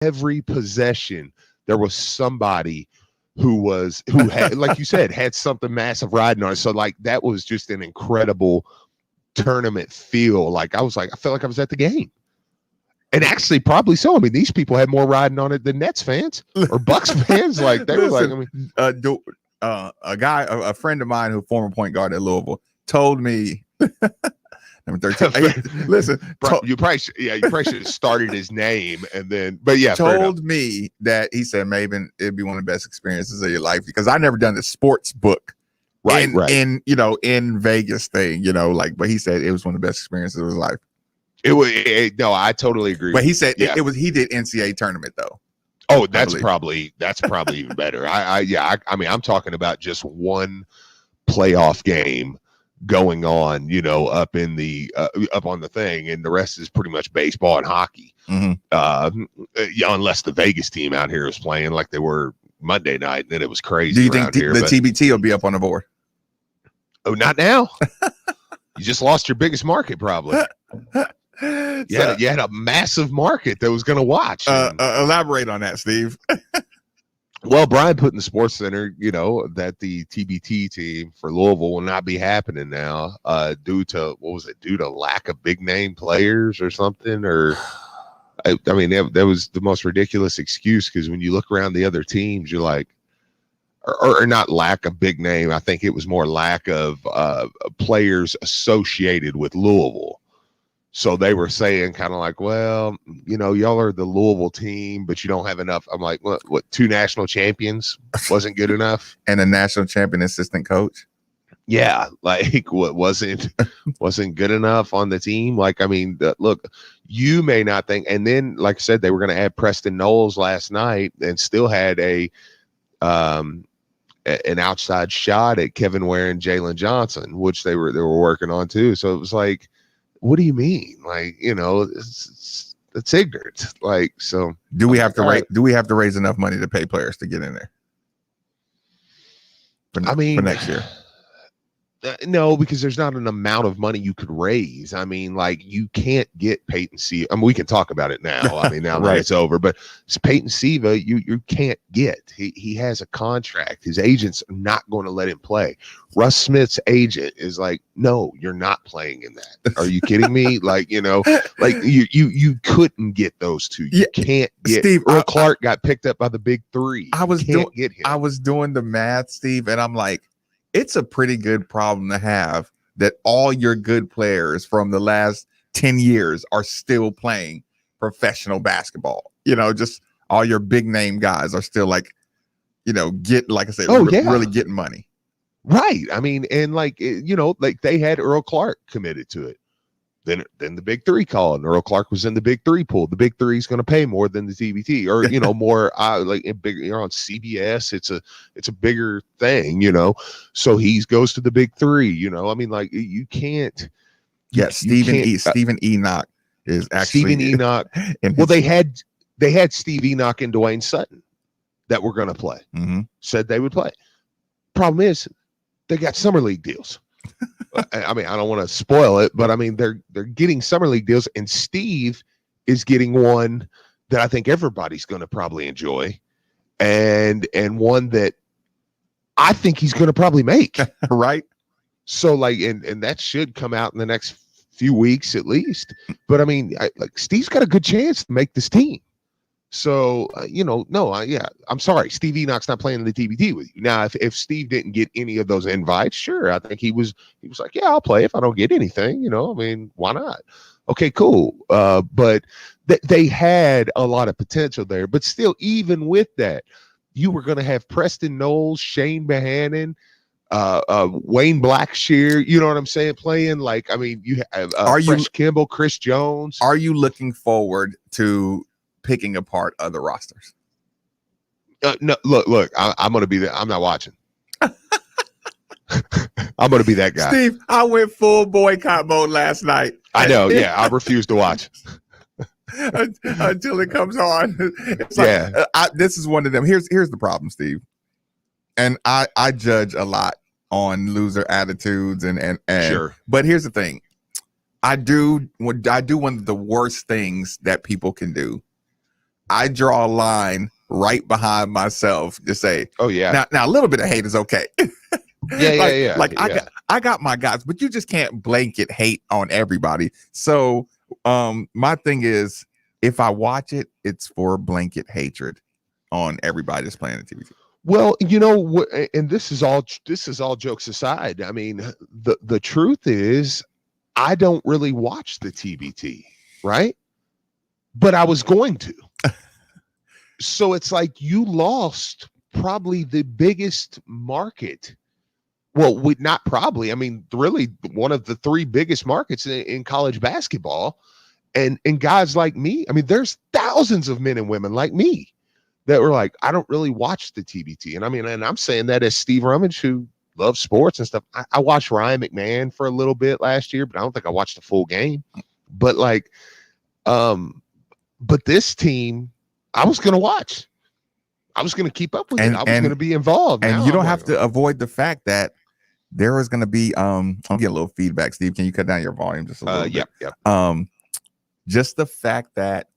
every possession, there was somebody who had, like you said, had something massive riding on it. So like that was just an incredible tournament feel. Like I felt like I was at the game. And actually, probably so. I mean, these people had more riding on it than Nets fans or Bucks fans. Like they were like, I mean, a friend of mine who former point guard at Louisville told me. Number 13. Listen, you probably should have started his name and then, but yeah, told me that he said maybe it'd be one of the best experiences of your life because I never done the sports book, right, in Vegas thing, but he said it was one of the best experiences of his life. No, I totally agree. But he said it was. He did NCAA tournament though. Oh, that's probably even better. I mean, I'm talking about just one playoff game going on, up in the up on the thing, and the rest is pretty much baseball and hockey. Mm-hmm. Unless the Vegas team out here is playing like they were Monday night, and then it was crazy. Do you think the TBT will be up on the board? Oh, not now. You just lost your biggest market, probably. You had a massive market that was going to watch. Elaborate on that, Steve. Well, Brian put in the Sports Center, that the TBT team for Louisville will not be happening now due to lack of big name players or something. Or I mean, that was the most ridiculous excuse because when you look around the other teams, you're like, or not lack of big name. I think it was more lack of players associated with Louisville. So they were saying kind of like, well, y'all are the Louisville team, but you don't have enough. I'm like, what 2 national champions wasn't good enough? And a national champion assistant coach. Yeah. Like what wasn't good enough on the team. Like, I mean, look, you may not think, and then like I said, they were going to add Preston Knowles last night and still had an outside shot at Kevin Ware and Jalen Johnson, which they were working on too. So it was like, what do you mean? Like, it's ignorant. Like, so do we have to raise enough money to pay players to get in there? For next year. No, because there's not an amount of money you could raise. I mean, like you can't get Peyton Siva. I mean, we can talk about it now. I mean, now that it's over, but it's Peyton Siva, you can't get. He has a contract. His agents are not going to let him play. Russ Smith's agent is like, no, you're not playing in that. Are you kidding me? Like, like you couldn't get those two. You can't get. Steve, Earl Clark got picked up by the big three. I was doing the math, Steve, and I'm like, it's a pretty good problem to have that all your good players from the last 10 years are still playing professional basketball. Just all your big name guys are still like, get, like I said, really getting money. Right. I mean, and like, like they had Earl Clark committed to it. Then the big three called, and Earl Clark was in the big three pool. The big three is going to pay more than the TBT, or more like bigger. You're on CBS. It's a bigger thing, So he goes to the big three. I mean, like you can't. Stephen Enoch is actually Stephen Enoch. Well, they had Steve Enoch and Dwayne Sutton that were going to play. Mm-hmm. Said they would play. Problem is, they got summer league deals. I mean, I don't want to spoil it, but I mean, they're getting summer league deals, and Steve is getting one that I think everybody's going to probably enjoy, and one that I think he's going to probably make. Right. So like, and that should come out in the next few weeks at least. But I mean, Steve's got a good chance to make this team. So, I'm sorry. Steve Enoch's not playing in the TBT with you. Now, if Steve didn't get any of those invites, sure. I think he was like, yeah, I'll play if I don't get anything, I mean, why not? Okay, cool. But they had a lot of potential there, but still, even with that, you were going to have Preston Knowles, Shane Bohannon, Wayne Blackshear, you know what I'm saying? Playing like, I mean, you have Fresh Kimball, Chris Jones. Are you looking forward to picking apart other rosters? No, look, I'm going to be there. I'm not watching. I'm going to be that guy. Steve, I went full boycott mode last night. I know. Yeah. I refuse to watch until it comes on. It's like, this is one of them. Here's the problem, Steve. And I judge a lot on loser attitudes and sure. But here's the thing. I do one of the worst things that people can do, I draw a line right behind myself to say, Oh yeah. now a little bit of hate is okay. Yeah, yeah, Like yeah. I got my guys, but you just can't blanket hate on everybody. So my thing is, if I watch it, it's for blanket hatred on everybody that's playing the TV. Well, and this is all jokes aside. I mean, the truth is, I don't really watch the TBT, right? But I was going to. So it's like you lost probably the biggest market. Well, not probably. I mean, really one of the three biggest markets in college basketball. And guys like me, I mean, there's thousands of men and women like me that were like, I don't really watch the TBT. And I mean, and I'm saying that as Steve Rummage, who loves sports and stuff. I watched Ryan McMahon for a little bit last year, but I don't think I watched the full game. But like, but this team, I was going to watch. I was going to keep up with it. I was going to be involved. And now you don't have to avoid the fact that there is going to be, I'll get a little feedback. Steve, can you cut down your volume just a little bit? Yeah. Just the fact that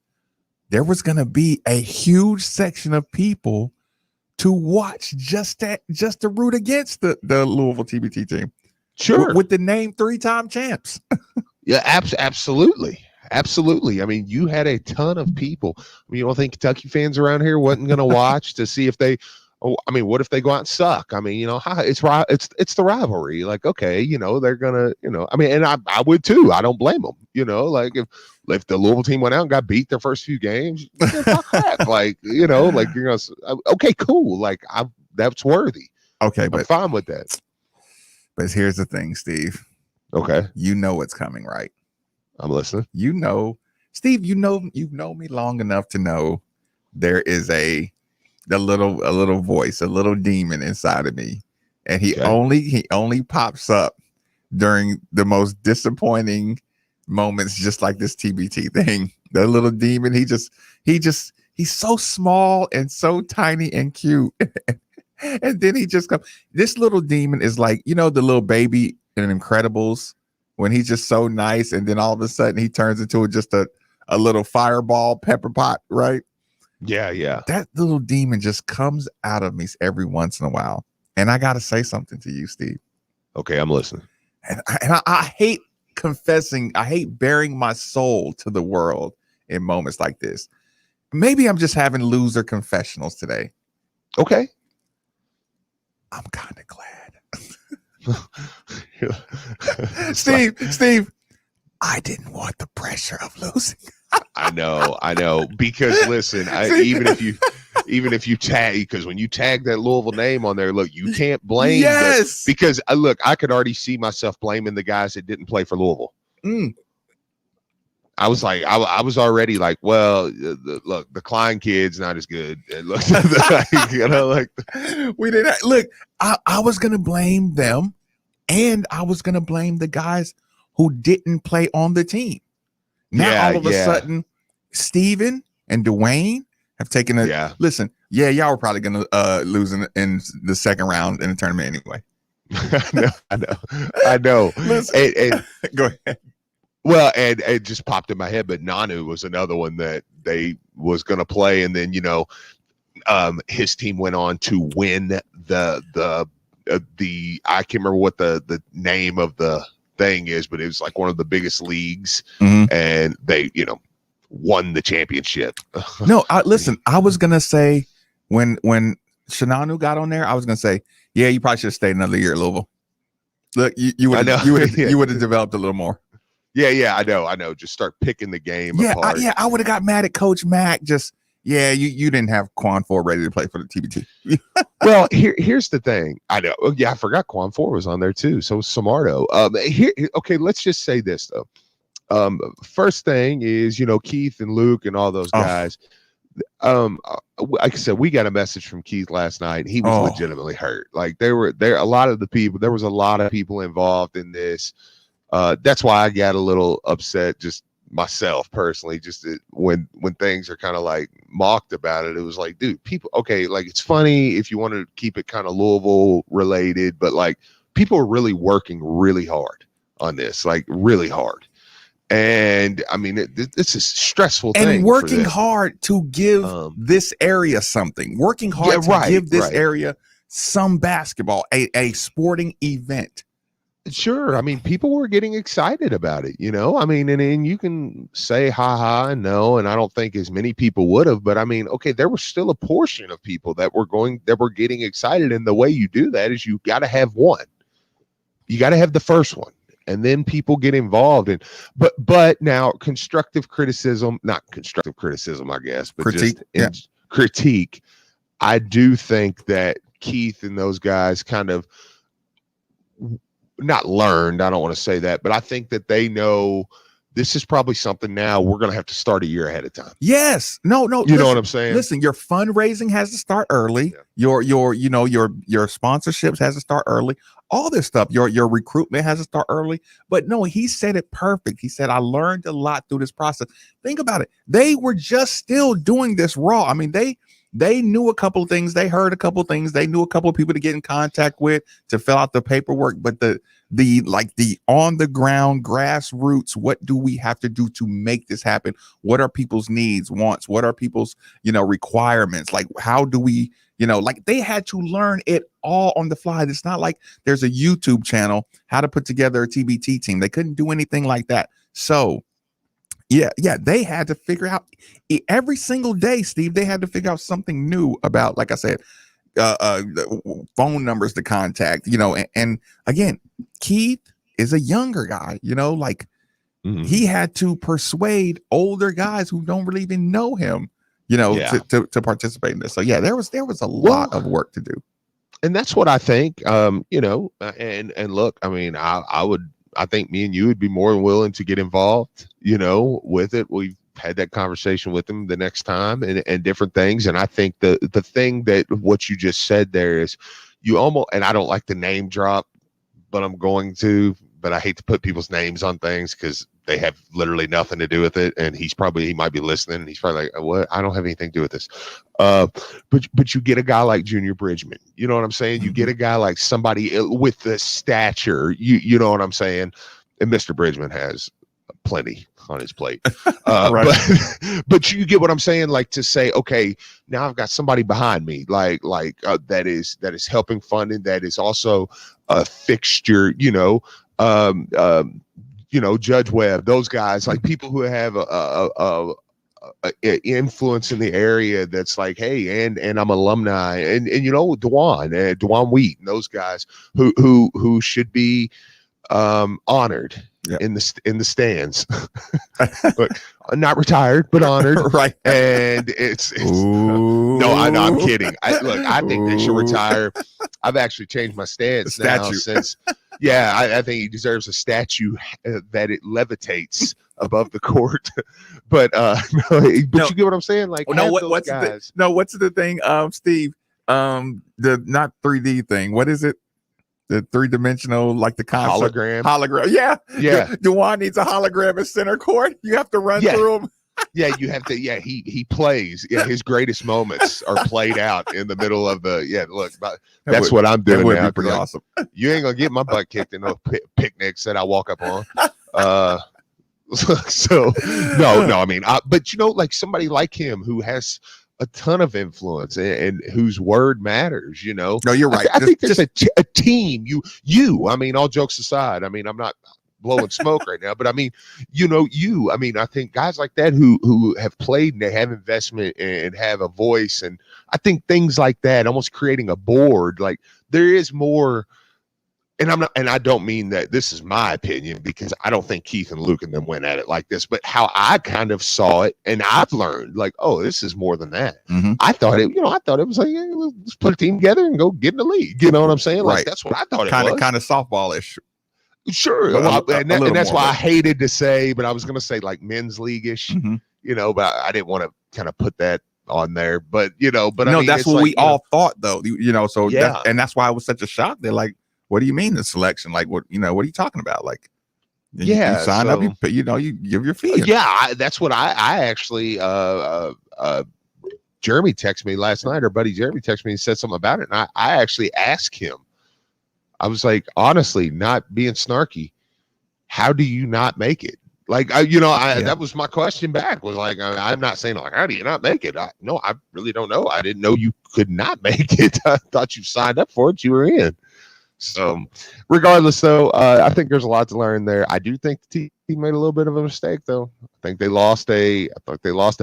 there was going to be a huge section of people to watch just to root against the Louisville TBT team. Sure. With the name 3-time champs. Yeah, absolutely. I mean, you had a ton of people. I mean, you don't think Kentucky fans around here wasn't going to watch to see if they, what if they go out and suck? I mean, it's the rivalry. Like, okay, they're going to, I mean, and I would too. I don't blame them. Like if the Louisville team went out and got beat their first few games, fuck that. Like, like you're going to, okay, cool. Like that's worthy. Okay. I'm fine with that. But here's the thing, Steve. Okay. You know what's coming, right? I'm listening. Steve, you've known me long enough to know there is a little voice, a little demon inside of me. And he only pops up during the most disappointing moments, just like this TBT thing. The little demon, he's so small and so tiny and cute. And then he just comes. This little demon is like, the little baby in Incredibles when he's just so nice, and then all of a sudden he turns into just a little fireball pepper pot, right? Yeah. That little demon just comes out of me every once in a while. And I got to say something to you, Steve. Okay, I'm listening. And I hate confessing. I hate bearing my soul to the world in moments like this. Maybe I'm just having loser confessionals today. Okay. I'm kind of glad. Steve, I didn't want the pressure of losing. I know. Because listen, even if you tag, because when you tag that Louisville name on there, look, you can't blame. Yes. Because look, I could already see myself blaming the guys that didn't play for Louisville. I was like, I was already like, well, look, the Klein kid's not as good. And look, we didn't look. I was gonna blame them, and I was gonna blame the guys who didn't play on the team. Now all of a sudden, Steven and Dwayne have taken a listen. Yeah, y'all were probably gonna lose in the second round in the tournament anyway. I know. And, go ahead. Well, and it just popped in my head, but Nanu was another one that they was going to play, and then his team went on to win the I can't remember what the name of the thing is, but it was like one of the biggest leagues, and they won the championship. No, listen, I was gonna say when Shinanu got on there, I was gonna say, yeah, you probably should have stayed another year at Louisville. Look, you would have developed a little more. Yeah, I know. Just start picking the game apart. I would have got mad at Coach Mack. You didn't have Quan 4 ready to play for the TBT. Well, here's the thing. I know. Oh, yeah, I forgot Quan 4 was on there too. So was Samardo. Okay, let's just say this though. First thing is, Keith and Luke and all those guys. Like I said, we got a message from Keith last night. He was legitimately hurt. Like there was a lot of people involved in this. That's why I got a little upset, just myself personally, just when things are kind of like mocked about it. It was like, dude, people, okay, like it's funny if you want to keep it kind of Louisville related, but like people are really working really hard on this, like really hard. And I mean, it's a stressful thing. And working hard to give this area something. Working hard to give this area some basketball, a sporting event. Sure. I mean, people were getting excited about it, you know. I mean, and you can say ha ha and no, and I don't think as many people would have, but I mean, okay, there was still a portion of people that were getting excited. And the way you do that is you got to have one. You got to have the first one. And then people get involved in, but now not constructive criticism, I guess, but critique. I do think that Keith and those guys kind of not learned. I don't want to say that, but I think that they know this is probably something now we're going to have to start a year ahead of time. Yes. No. You know what I'm saying? Listen, your fundraising has to start early. Yeah. Your sponsorships has to start early. All this stuff, your recruitment has to start early. But no, he said it perfect. He said, I learned a lot through this process. Think about it. They were just still doing this raw. I mean, they knew a couple of things. They heard a couple of things. They knew a couple of people to get in contact with to fill out the paperwork. But the on the ground grassroots, what do we have to do to make this happen? What are people's needs, wants? What are people's, requirements? Like, how do we, like they had to learn it all on the fly. It's not like there's a YouTube channel, how to put together a TBT team. They couldn't do anything like that. So yeah, they had to figure out every single day, Steve, they had to figure out something new about, like I said, phone numbers to contact, and again, Keith is a younger guy, he had to persuade older guys who don't really even know him, to participate in this. So yeah, there was a lot of work to do. And that's what I think, and look, I mean, I think me and you would be more than willing to get involved, with it. We've had that conversation with them the next time and different things. And I think the thing that what you just said there is you almost, and I don't like to name drop, but I'm going to, but I hate to put people's names on things because they have literally nothing to do with it. And he might be listening and he's probably like, what? I don't have anything to do with this. But you get a guy like Junior Bridgman, you know what I'm saying? You get a guy like somebody with the stature, you know what I'm saying? And Mr. Bridgman has plenty on his plate. But you get what I'm saying? Like to say, okay, now I've got somebody behind me, that is helping funding, that is also a fixture, Judge Webb, those guys, like people who have a influence in the area that's like, hey, and I'm alumni, and Dewan Wheat, and those guys who should be honored in the stands, but not retired, but honored, right? And it's no, I'm kidding. I think they should retire. I've actually changed my stance now since. Yeah, I think he deserves a statue that it levitates above the court. But you get what I'm saying? Like, what's the thing, Steve? The not 3D thing. What is it? The 3-dimensional, like the concept. Hologram. Yeah. Dewan needs a hologram at center court. You have to run through him. Yeah, you have to. Yeah, he plays. Yeah, his greatest moments are played out in the middle of the. Yeah, look, that's what I'm doing now. Be pretty awesome. You ain't gonna get my butt kicked in no picnics that I walk up on. So no. I mean, but like somebody like him who has a ton of influence and whose word matters. No, you're right. I think there's a team. You. I mean, all jokes aside. I mean, I'm not blowing smoke right now, but I mean, I think guys like that who have played and they have investment and have a voice, and I think things like that, almost creating a board, like there is more. And I don't mean that this is my opinion, because I don't think Keith and Luke and them went at it like this, but how I kind of saw it, and I've learned like, oh, this is more than that. Mm-hmm. I thought it was like, yeah, let's put a team together and go get in the league. You know what I'm saying? Like, that's what I thought it was. Kind of softballish. Sure. And that's why I hated to say, but I was going to say like men's league-ish, but I didn't want to kind of put that on there, but I mean, that's what we all thought though, so yeah. That's why it was such a shock. They're like, what do you mean the selection? Like, what are you talking about? Like, you sign up, you give your fee. Yeah. That's what I actually, Jeremy texted me last night, our buddy Jeremy texted me and said something about it. And I actually asked him, I was like, honestly, not being snarky, how do you not make it? Like, that was my question back, was like, I'm not saying like, how do you not make it? No, I really don't know. I didn't know you could not make it. I thought you signed up for it. You were in. So regardless, though, I think there's a lot to learn there. I do think the team made a little bit of a mistake, though. I think they lost a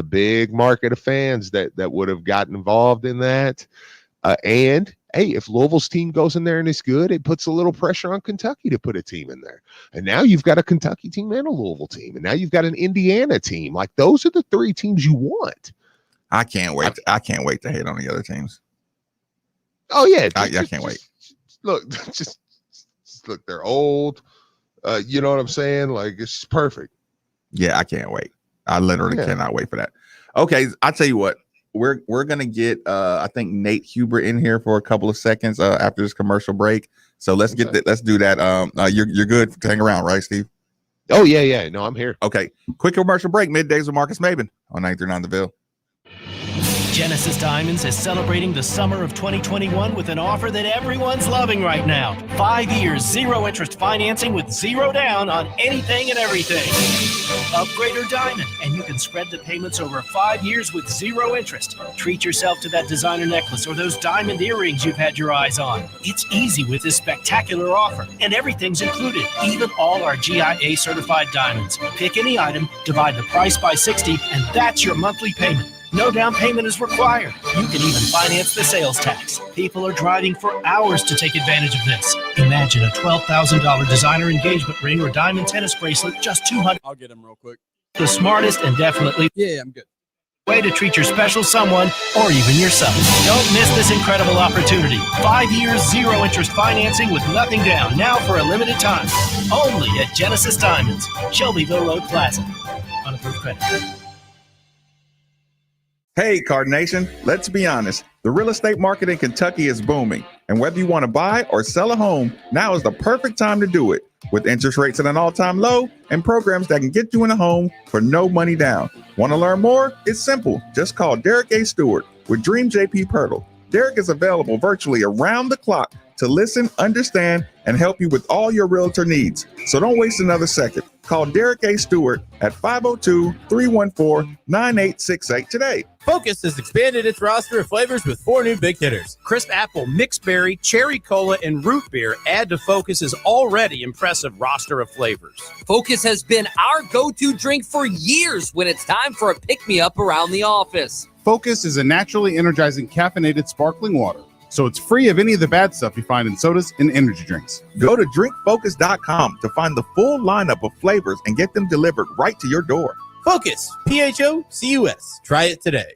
big market of fans that would have gotten involved in that. And hey, if Louisville's team goes in there and is good, it puts a little pressure on Kentucky to put a team in there. And now you've got a Kentucky team and a Louisville team, and now you've got an Indiana team. Like, those are the three teams you want. I can't wait. I can't wait to hate on the other teams. Oh yeah, I can't wait. Look, just look, they're old. You know what I'm saying? Like, it's just perfect. Yeah, I can't wait. I literally cannot wait for that. Okay, I'll tell you what. We're gonna get I think Nate Huber in here for a couple of seconds after this commercial break. So let's get that. Let's do that. You're good to hang around, right, Steve? Oh yeah. No, I'm here. Okay, quick commercial break. Middays with Marcus Maben on 939 The Ville. Genesis Diamonds is celebrating the summer of 2021 with an offer that everyone's loving right now. 5 years, 0 interest financing with 0 down on anything and everything. Upgrade or diamond, and you can spread the payments over 5 years with 0 interest. Treat yourself to that designer necklace or those diamond earrings you've had your eyes on. It's easy with this spectacular offer, and everything's included, even all our GIA certified diamonds. Pick any item, divide the price by 60, and that's your monthly payment. No down payment is required. You can even finance the sales tax. People are driving for hours to take advantage of this. Imagine a $12,000 designer engagement ring or diamond tennis bracelet, just $200. I'll get him real quick. The smartest and definitely I'm good. way to treat your special someone or even yourself. Don't miss this incredible opportunity. 5 years, 0 interest financing with nothing down, now for a limited time. Only at Genesis Diamonds, Shelbyville Road Plaza. Unapproved credit. Hey, Card Nation, let's be honest. The real estate market in Kentucky is booming, and whether you want to buy or sell a home, now is the perfect time to do it. With interest rates at an all-time low and programs that can get you in a home for no money down. Want to learn more? It's simple. Just call Derek A. Stewart with Dream JP Pirtle. Derek is available virtually around the clock to listen, understand, and help you with all your realtor needs. So don't waste another second. Call Derek A. Stewart at 502-314-9868 today. Focus has expanded its roster of flavors with 4 new big hitters. Crisp apple, mixed berry, cherry cola, and root beer add to Focus's already impressive roster of flavors. Focus has been our go-to drink for years when it's time for a pick-me-up around the office. Focus is a naturally energizing caffeinated sparkling water, so it's free of any of the bad stuff you find in sodas and energy drinks. Go to drinkfocus.com to find the full lineup of flavors and get them delivered right to your door. Focus, Phocus. Try it today.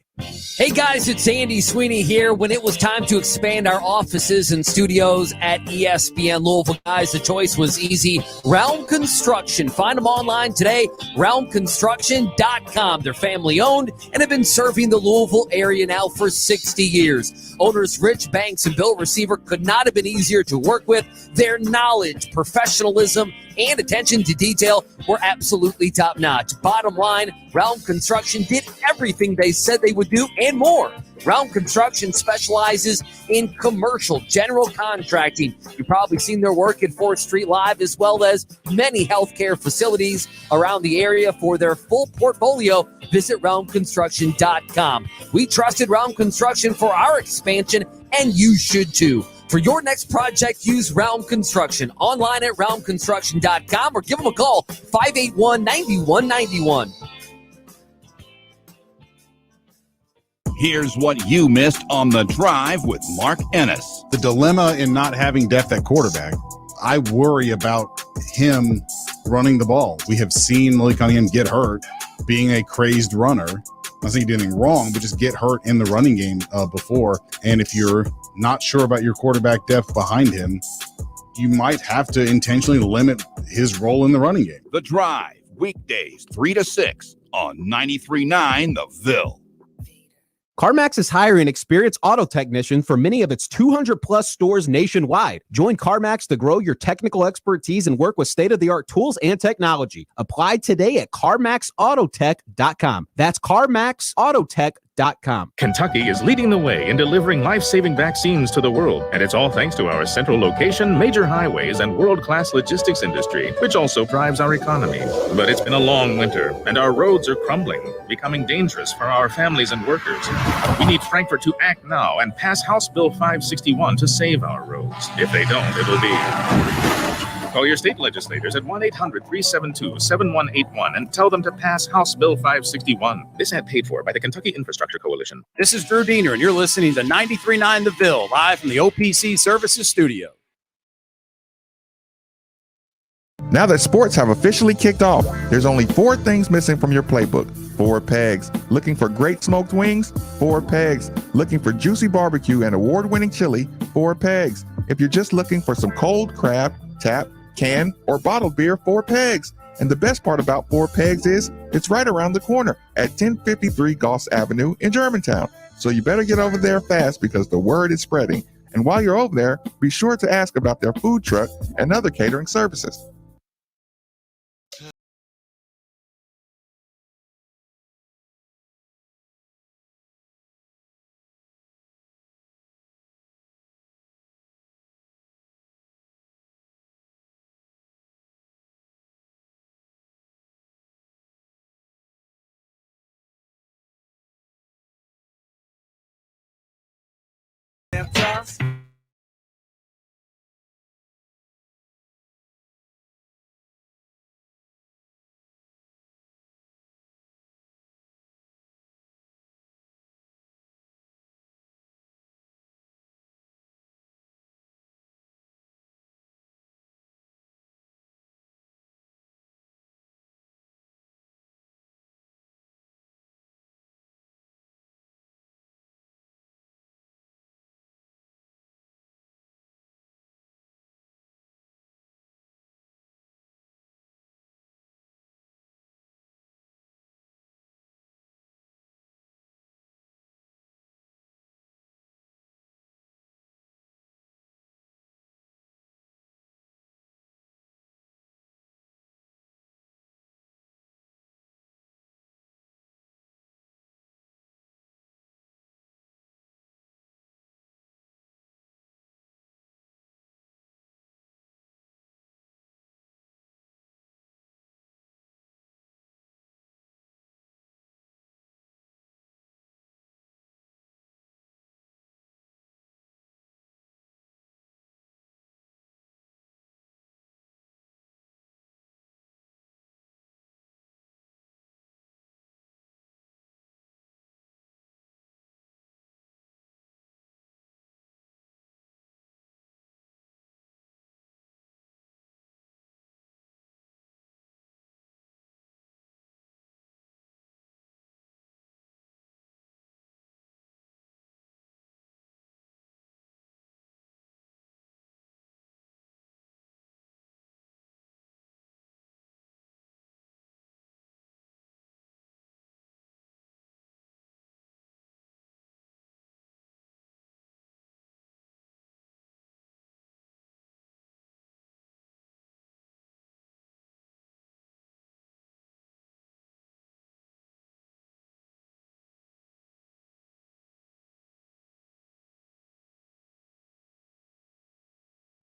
Hey guys, it's Andy Sweeney here. When it was time to expand our offices and studios at ESPN Louisville, guys, the choice was easy. Realm Construction. Find them online today, realmconstruction.com. They're family owned and have been serving the Louisville area now for 60 years. Owners Rich Banks and Bill Receiver could not have been easier to work with. Their knowledge, professionalism, and attention to detail were absolutely top-notch. Bottom line, Realm Construction did everything they said they would do and more. Realm Construction specializes in commercial general contracting. You've probably seen their work at 4th Street Live, as well as many healthcare facilities around the area. For their full portfolio, visit realmconstruction.com. We trusted Realm Construction for our expansion, and you should too. For your next project, use Realm Construction. Online at realmconstruction.com or give them a call, 581-9191. Here's what you missed on The Drive with Mark Ennis. The dilemma in not having depth at quarterback, I worry about him running the ball. We have seen Malik Cunningham get hurt being a crazed runner. I think he did anything wrong, but just get hurt in the running game before. And if you're not sure about your quarterback depth behind him, you might have to intentionally limit his role in the running game. The Drive, weekdays 3 to 6 on 93.9 The Ville. CarMax is hiring experienced auto technicians for many of its 200-plus stores nationwide. Join CarMax to grow your technical expertise and work with state-of-the-art tools and technology. Apply today at CarMaxAutotech.com. That's CarMaxAutotech.com. Kentucky is leading the way in delivering life-saving vaccines to the world, and it's all thanks to our central location, major highways, and world-class logistics industry, which also drives our economy. But it's been a long winter, and our roads are crumbling, becoming dangerous for our families and workers. We need Frankfurt to act now and pass House Bill 561 to save our roads. If they don't, it'll be... Call your state legislators at 1-800-372-7181 and tell them to pass House Bill 561. This ad paid for by the Kentucky Infrastructure Coalition. This is Drew Diener, and you're listening to 93.9 The Ville, live from the OPC Services Studio. Now that sports have officially kicked off, there's only 4 things missing from your playbook. 4 pegs. Looking for great smoked wings? 4 pegs. Looking for juicy barbecue and award-winning chili? 4 pegs. If you're just looking for some cold crab, tap, can, or bottled beer, 4 pegs. And the best part about 4 pegs is it's right around the corner at 1053 Goss Avenue in Germantown. So you better get over there fast because the word is spreading. And while you're over there, be sure to ask about their food truck and other catering services.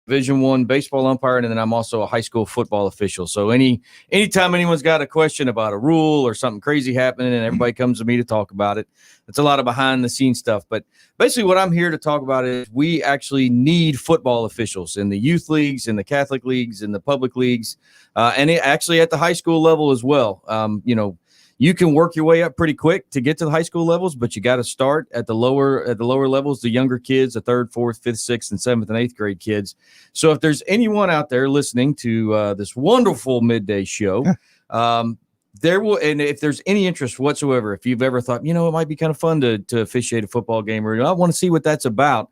Division I baseball umpire, and then I'm also a high school football official. So anytime anyone's got a question about a rule or something crazy happening and everybody comes to me to talk about it, it's a lot of behind the scenes stuff. But basically what I'm here to talk about is we actually need football officials in the youth leagues, in the Catholic leagues, in the public leagues, and actually at the high school level as well. You can work your way up pretty quick to get to the high school levels, but you got to start at the lower levels, the younger kids, the 3rd, 4th, 5th, 6th, and 7th and 8th grade kids. So if there's anyone out there listening to this wonderful midday show, and if there's any interest whatsoever, if you've ever thought, it might be kind of fun to officiate a football game, or I want to see what that's about,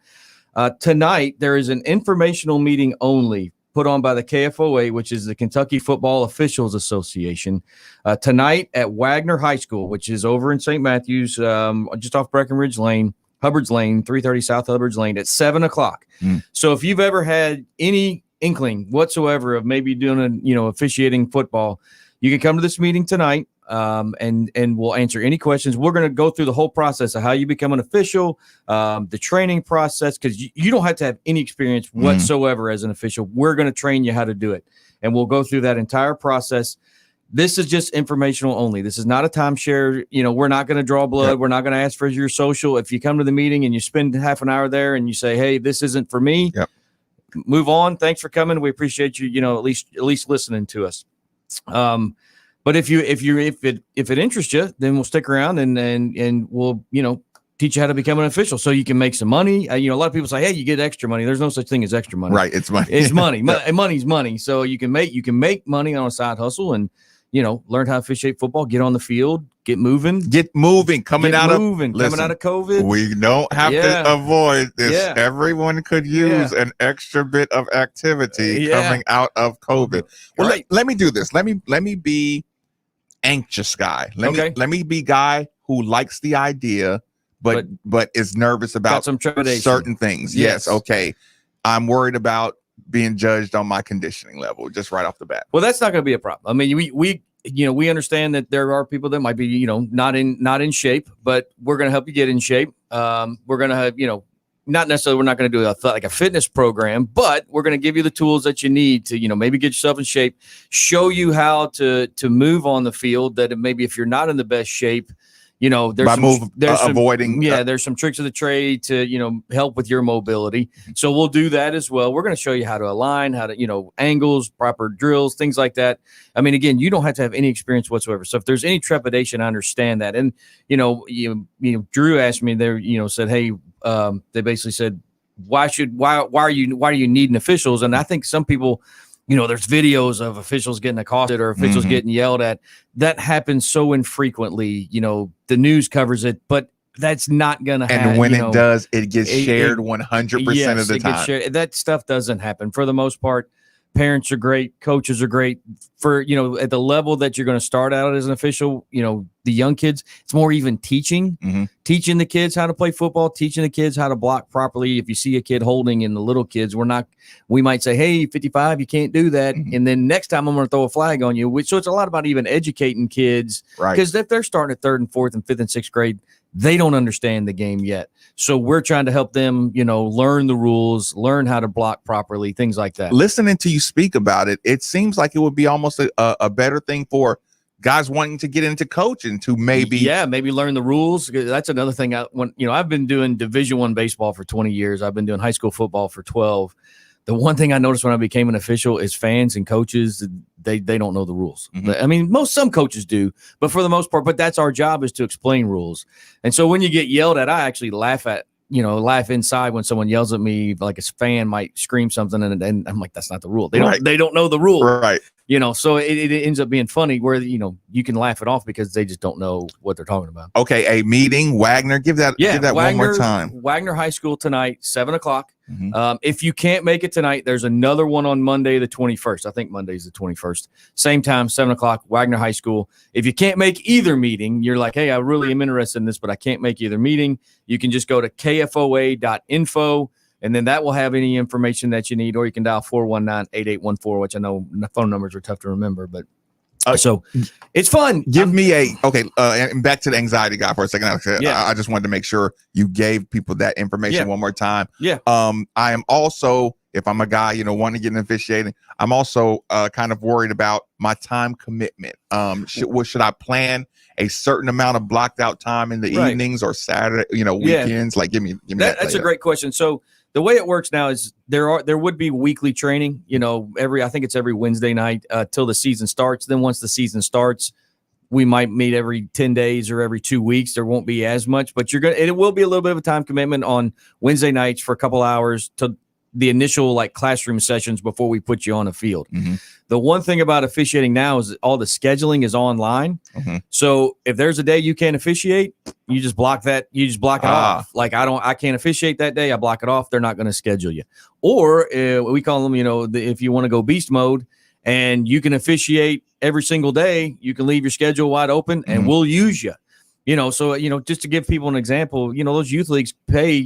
tonight there is an informational meeting only put on by the KFOA, which is the Kentucky Football Officials Association, tonight at Wagner High School, which is over in St. Matthews, just off Breckenridge Lane, Hubbard's Lane, 330 South Hubbard's Lane at 7:00. So if you've ever had any inkling whatsoever of maybe doing officiating football, you can come to this meeting tonight. and we'll answer any questions. We're going to go through the whole process of how you become an official, the training process, because you don't have to have any experience whatsoever as an official. We're going to train you how to do it, and we'll go through that entire process. This is just informational only. This is not a timeshare. We're not going to draw blood. Yep. We're not going to ask for your social. If you come to the meeting and you spend half an hour there and you say, "Hey, this isn't for me," move on. Thanks for coming. We appreciate you. At least listening to us. But if it interests you, then we'll stick around and we'll teach you how to become an official so you can make some money. A lot of people say, "Hey, you get extra money." There's no such thing as extra money. Right? It's money. It's money. Money's money. So you can make money on a side hustle and learn how to officiate football, get on the field, get moving, coming out of COVID. We don't have to avoid this. Yeah. Everyone could use an extra bit of activity coming out of COVID. Well, let me do this. Let me be anxious guy. Let me be guy who likes the idea, but is nervous about some certain things. Yes. Okay. I'm worried about being judged on my conditioning level just right off the bat. Well, that's not going to be a problem. I mean, we understand that there are people that might be, not in shape, but we're going to help you get in shape. We're going to have, not necessarily, we're not going to do like a fitness program, but we're going to give you the tools that you need to, maybe get yourself in shape, show you how to move on the field, that maybe if you're not in the best shape, there's some tricks of the trade to, help with your mobility. So we'll do that as well. We're going to show you how to align, how to, angles, proper drills, things like that. I mean, again, you don't have to have any experience whatsoever. So if there's any trepidation, I understand that. And, Drew asked me there, said, "Hey," they basically said, why do you need an officials? And I think some people, there's videos of officials getting accosted or officials getting yelled at. That happens so infrequently. The news covers it, but that's not going to happen. And when it does, it gets shared 100% of the time. That stuff doesn't happen for the most part. Parents are great. Coaches are great. For, at the level that you're going to start out as an official, the young kids, it's more even teaching the kids how to play football, teaching the kids how to block properly. If you see a kid holding in the little kids, we might say, "Hey, 55, you can't do that." And then next time I'm going to throw a flag on you. So it's a lot about even educating kids. Right. Because if they're starting at 3rd and 4th and 5th and 6th grade, they don't understand the game yet. So we're trying to help them, learn the rules, learn how to block properly, things like that. Listening to you speak about it, it seems like it would be almost a better thing for guys wanting to get into coaching to maybe learn the rules. That's another thing. I've been doing Division I baseball for 20 years. I've been doing high school football for 12. The one thing I noticed when I became an official is fans and coaches, they don't know the rules. I mean, some coaches do, but for the most part, but that's our job, is to explain rules. And so when you get yelled at, I actually laugh inside when someone yells at me, like a fan might scream something, and I'm like, that's not the rule. They don't know the rule. Right. So it ends up being funny where, you can laugh it off because they just don't know what they're talking about. Okay. A meeting, Wagner, give that Wagner, one more time. Wagner High School tonight, 7:00. If you can't make it tonight, there's another one on Monday, the 21st. I think Monday's the 21st. Same time, 7:00, Wagner High School. If you can't make either meeting, you're like, "Hey, I really am interested in this, but I can't make either meeting." You can just go to kfoa.info. And then that will have any information that you need, or you can dial 419-8814, which I know phone numbers are tough to remember, but so it's fun. Give me and back to the anxiety guy for a second. I just wanted to make sure you gave people that information one more time. Yeah. I am also, if I'm a guy, wanting to get in officiating, I'm also kind of worried about my time commitment. Should I plan a certain amount of blocked out time in the evenings or Saturday, weekends? Like, give me that. That's a great question. So the way it works now is there would be weekly training, I think it's every Wednesday night till the season starts. Then once the season starts, we might meet every 10 days or every 2 weeks. There won't be as much, but it will be a little bit of a time commitment on Wednesday nights for a couple hours to the initial classroom sessions before we put you on a field. The one thing about officiating now is that all the scheduling is online. So if there's a day you can't officiate, you just block that. You just block it off. Like, I can't officiate that day. I block it off. They're not going to schedule you. Or we call them, if you want to go beast mode and you can officiate every single day, you can leave your schedule wide open and we'll use you. So, just to give people an example, those youth leagues pay,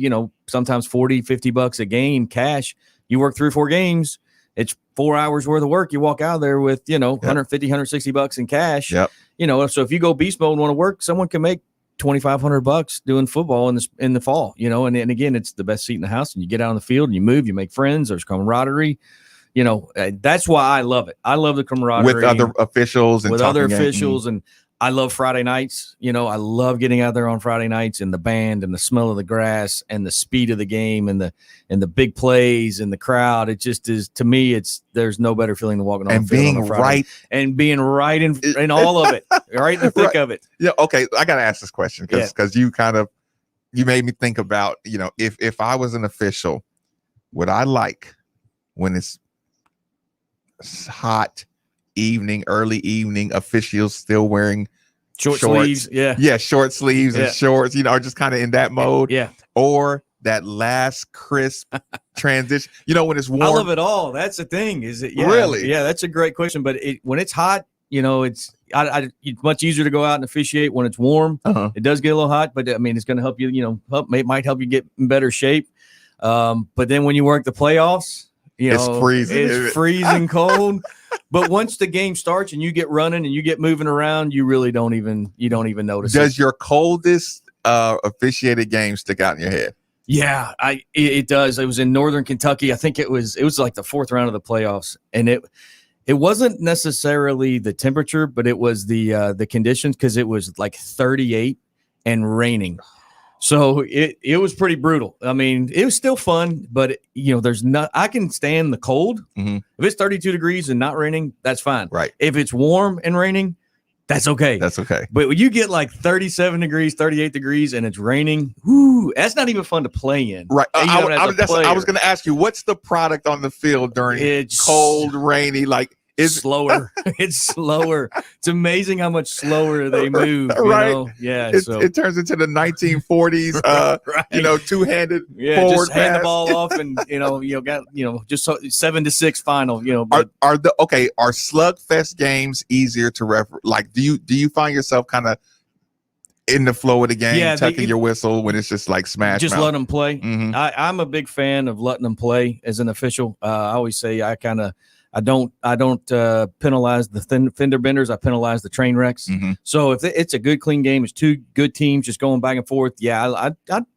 sometimes $40-$50 a game cash. You work 3 or 4 games. It's 4 hours worth of work. You walk out of there with, $150, $160 in cash. Yep. so if you go beast mode and want to work, someone can make $2,500 doing football in the fall, and again, it's the best seat in the house, and you get out on the field and you move, you make friends, there's camaraderie. That's why I love it. I love the camaraderie with other officials and I love Friday nights. I love getting out there on Friday nights and the band and the smell of the grass and the speed of the game and the big plays and the crowd. It just is, to me, there's no better feeling than walking on and the field being on a Friday right and being right in all of it, right in the thick of it. Yeah. Okay. I got to ask this question because you made me think about, if I was an official, would I like when it's hot early evening, officials still wearing short sleeves, short sleeves and shorts, just kind of in that mode, or that last crisp transition, when it's warm? I love it all. That's the thing. Is it really? Yeah, that's a great question. But when it's hot, it's much easier to go out and officiate when it's warm. It does get a little hot, but I mean, it's going to help you. Might help you get in better shape. But then when you work the playoffs, it's freezing. It's freezing cold. But once the game starts and you get running and you get moving around, you really don't even notice. Does your coldest officiated game stick out in your head? Yeah, it does. It was in Northern Kentucky. I think it was like the fourth round of the playoffs, and it wasn't necessarily the temperature, but it was the conditions, because it was like 38 and raining. So it was pretty brutal. I mean, it was still fun, but I can stand the cold. Mm-hmm. If it's 32 degrees and not raining, that's fine. Right. If it's warm and raining, that's okay. That's okay. But when you get like 37 degrees, 38 degrees, and it's raining, whoo, that's not even fun to play in. Right. I was going to ask you, what's the product on the field during it's cold, rainy, It's slower. It's slower. It's amazing how much slower they move. Right. Yeah. It turns into the 1940s, right. two-handed forward just hand the ball off and, just 7-6 final, But are slugfest games easier to referee? Like, do you find yourself kind of in the flow of the game, tucking your whistle when it's just like smash? Just mouth? let them play. Mm-hmm. I'm a big fan of letting them play as an official. I always say I don't penalize the fender benders. I penalize the train wrecks. Mm-hmm. So if it's a good, clean game, it's two good teams just going back and forth. Yeah,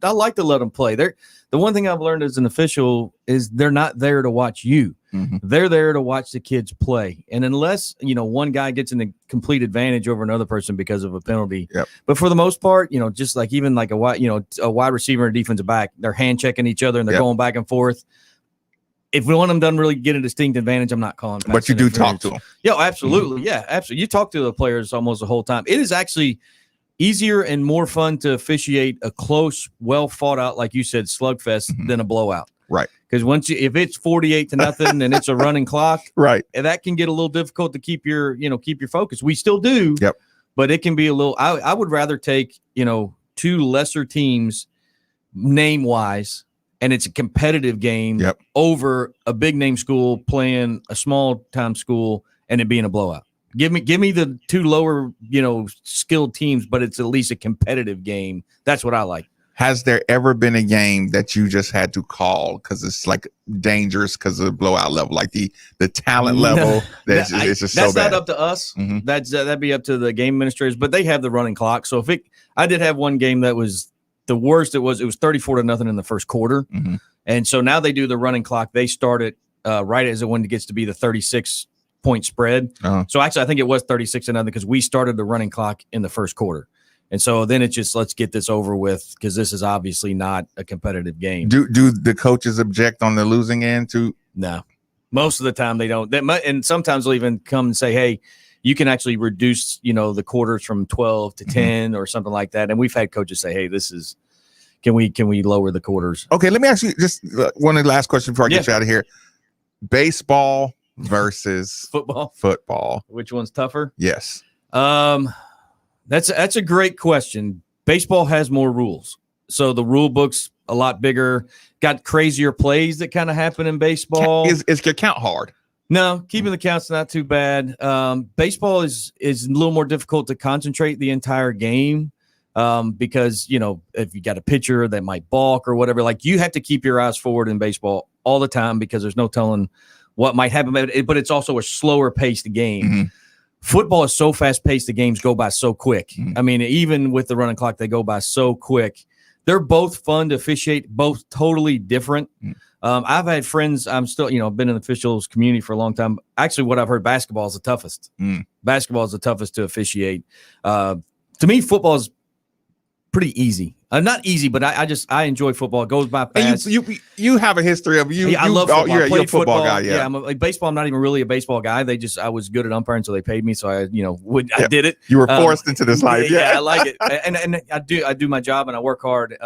I like to let them play. The one thing I've learned as an official is they're not there to watch you. Mm-hmm. They're there to watch the kids play. And unless, one guy gets in a complete advantage over another person because of a penalty. Yep. But for the most part, just like even like a wide receiver and a defensive back, they're hand checking each other and they're going back and forth. If one of them doesn't really get a distinct advantage, I'm not calling. But you do talk to them. Yeah, absolutely. Mm-hmm. Yeah, absolutely. You talk to the players almost the whole time. It is actually easier and more fun to officiate a close, well fought out, like you said, slugfest than a blowout. Right. Because if it's 48-0 and it's a running clock, right, that can get a little difficult to keep your focus. We still do. Yep. But it can be a little. I would rather take two lesser teams name wise, and it's a competitive game over a big name school playing a small time school and it being a blowout. Give me the two lower, skilled teams, but it's at least a competitive game. That's what I like. Has there ever been a game that you just had to call because it's like dangerous because of the blowout level, like the talent level? It's just so bad. That's not up to us. Mm-hmm. That'd be up to the game administrators, but they have the running clock. So I did have one game that was the worst. It was 34-0 in the first quarter. Mm-hmm. And so now they do the running clock. They start it right as when it gets to be the 36-point spread. Uh-huh. So actually, I think it was 36-0 because we started the running clock in the first quarter. And so then it's just, let's get this over with because this is obviously not a competitive game. Do the coaches object on the losing end too? No, most of the time they don't. And sometimes they'll even come and say, hey, you can actually reduce, the quarters from 12 to 10 or something like that. And we've had coaches say, hey, can we lower the quarters? Okay, let me ask you just one last question before I get you out of here. Baseball versus football. Which one's tougher? Yes. That's a great question. Baseball has more rules. So the rule book's a lot bigger, got crazier plays that kind of happen in baseball. Is your count hard? No, keeping the count's not too bad. Baseball is a little more difficult to concentrate the entire game because, if you got a pitcher that might balk or whatever, like you have to keep your eyes forward in baseball all the time because there's no telling what might happen. But it's also a slower paced game. Mm-hmm. football is so fast paced. The games go by so quick. I mean, even with the running clock, they go by so quick. They're both fun to officiate, both totally different. I've had friends, I'm still, I've been in the officials community for a long time. Actually, what I've heard, basketball is the toughest. Basketball is the toughest to officiate. To me, football is pretty easy. Not easy, but I enjoy football. It goes by fast. And you have a history of you. I love football. You're a football guy. Yeah, I'm like baseball. I'm not even really a baseball guy. I was good at umpiring, so they paid me. So I did it. You were forced into this life. Yeah, I like it, and I do my job and I work hard.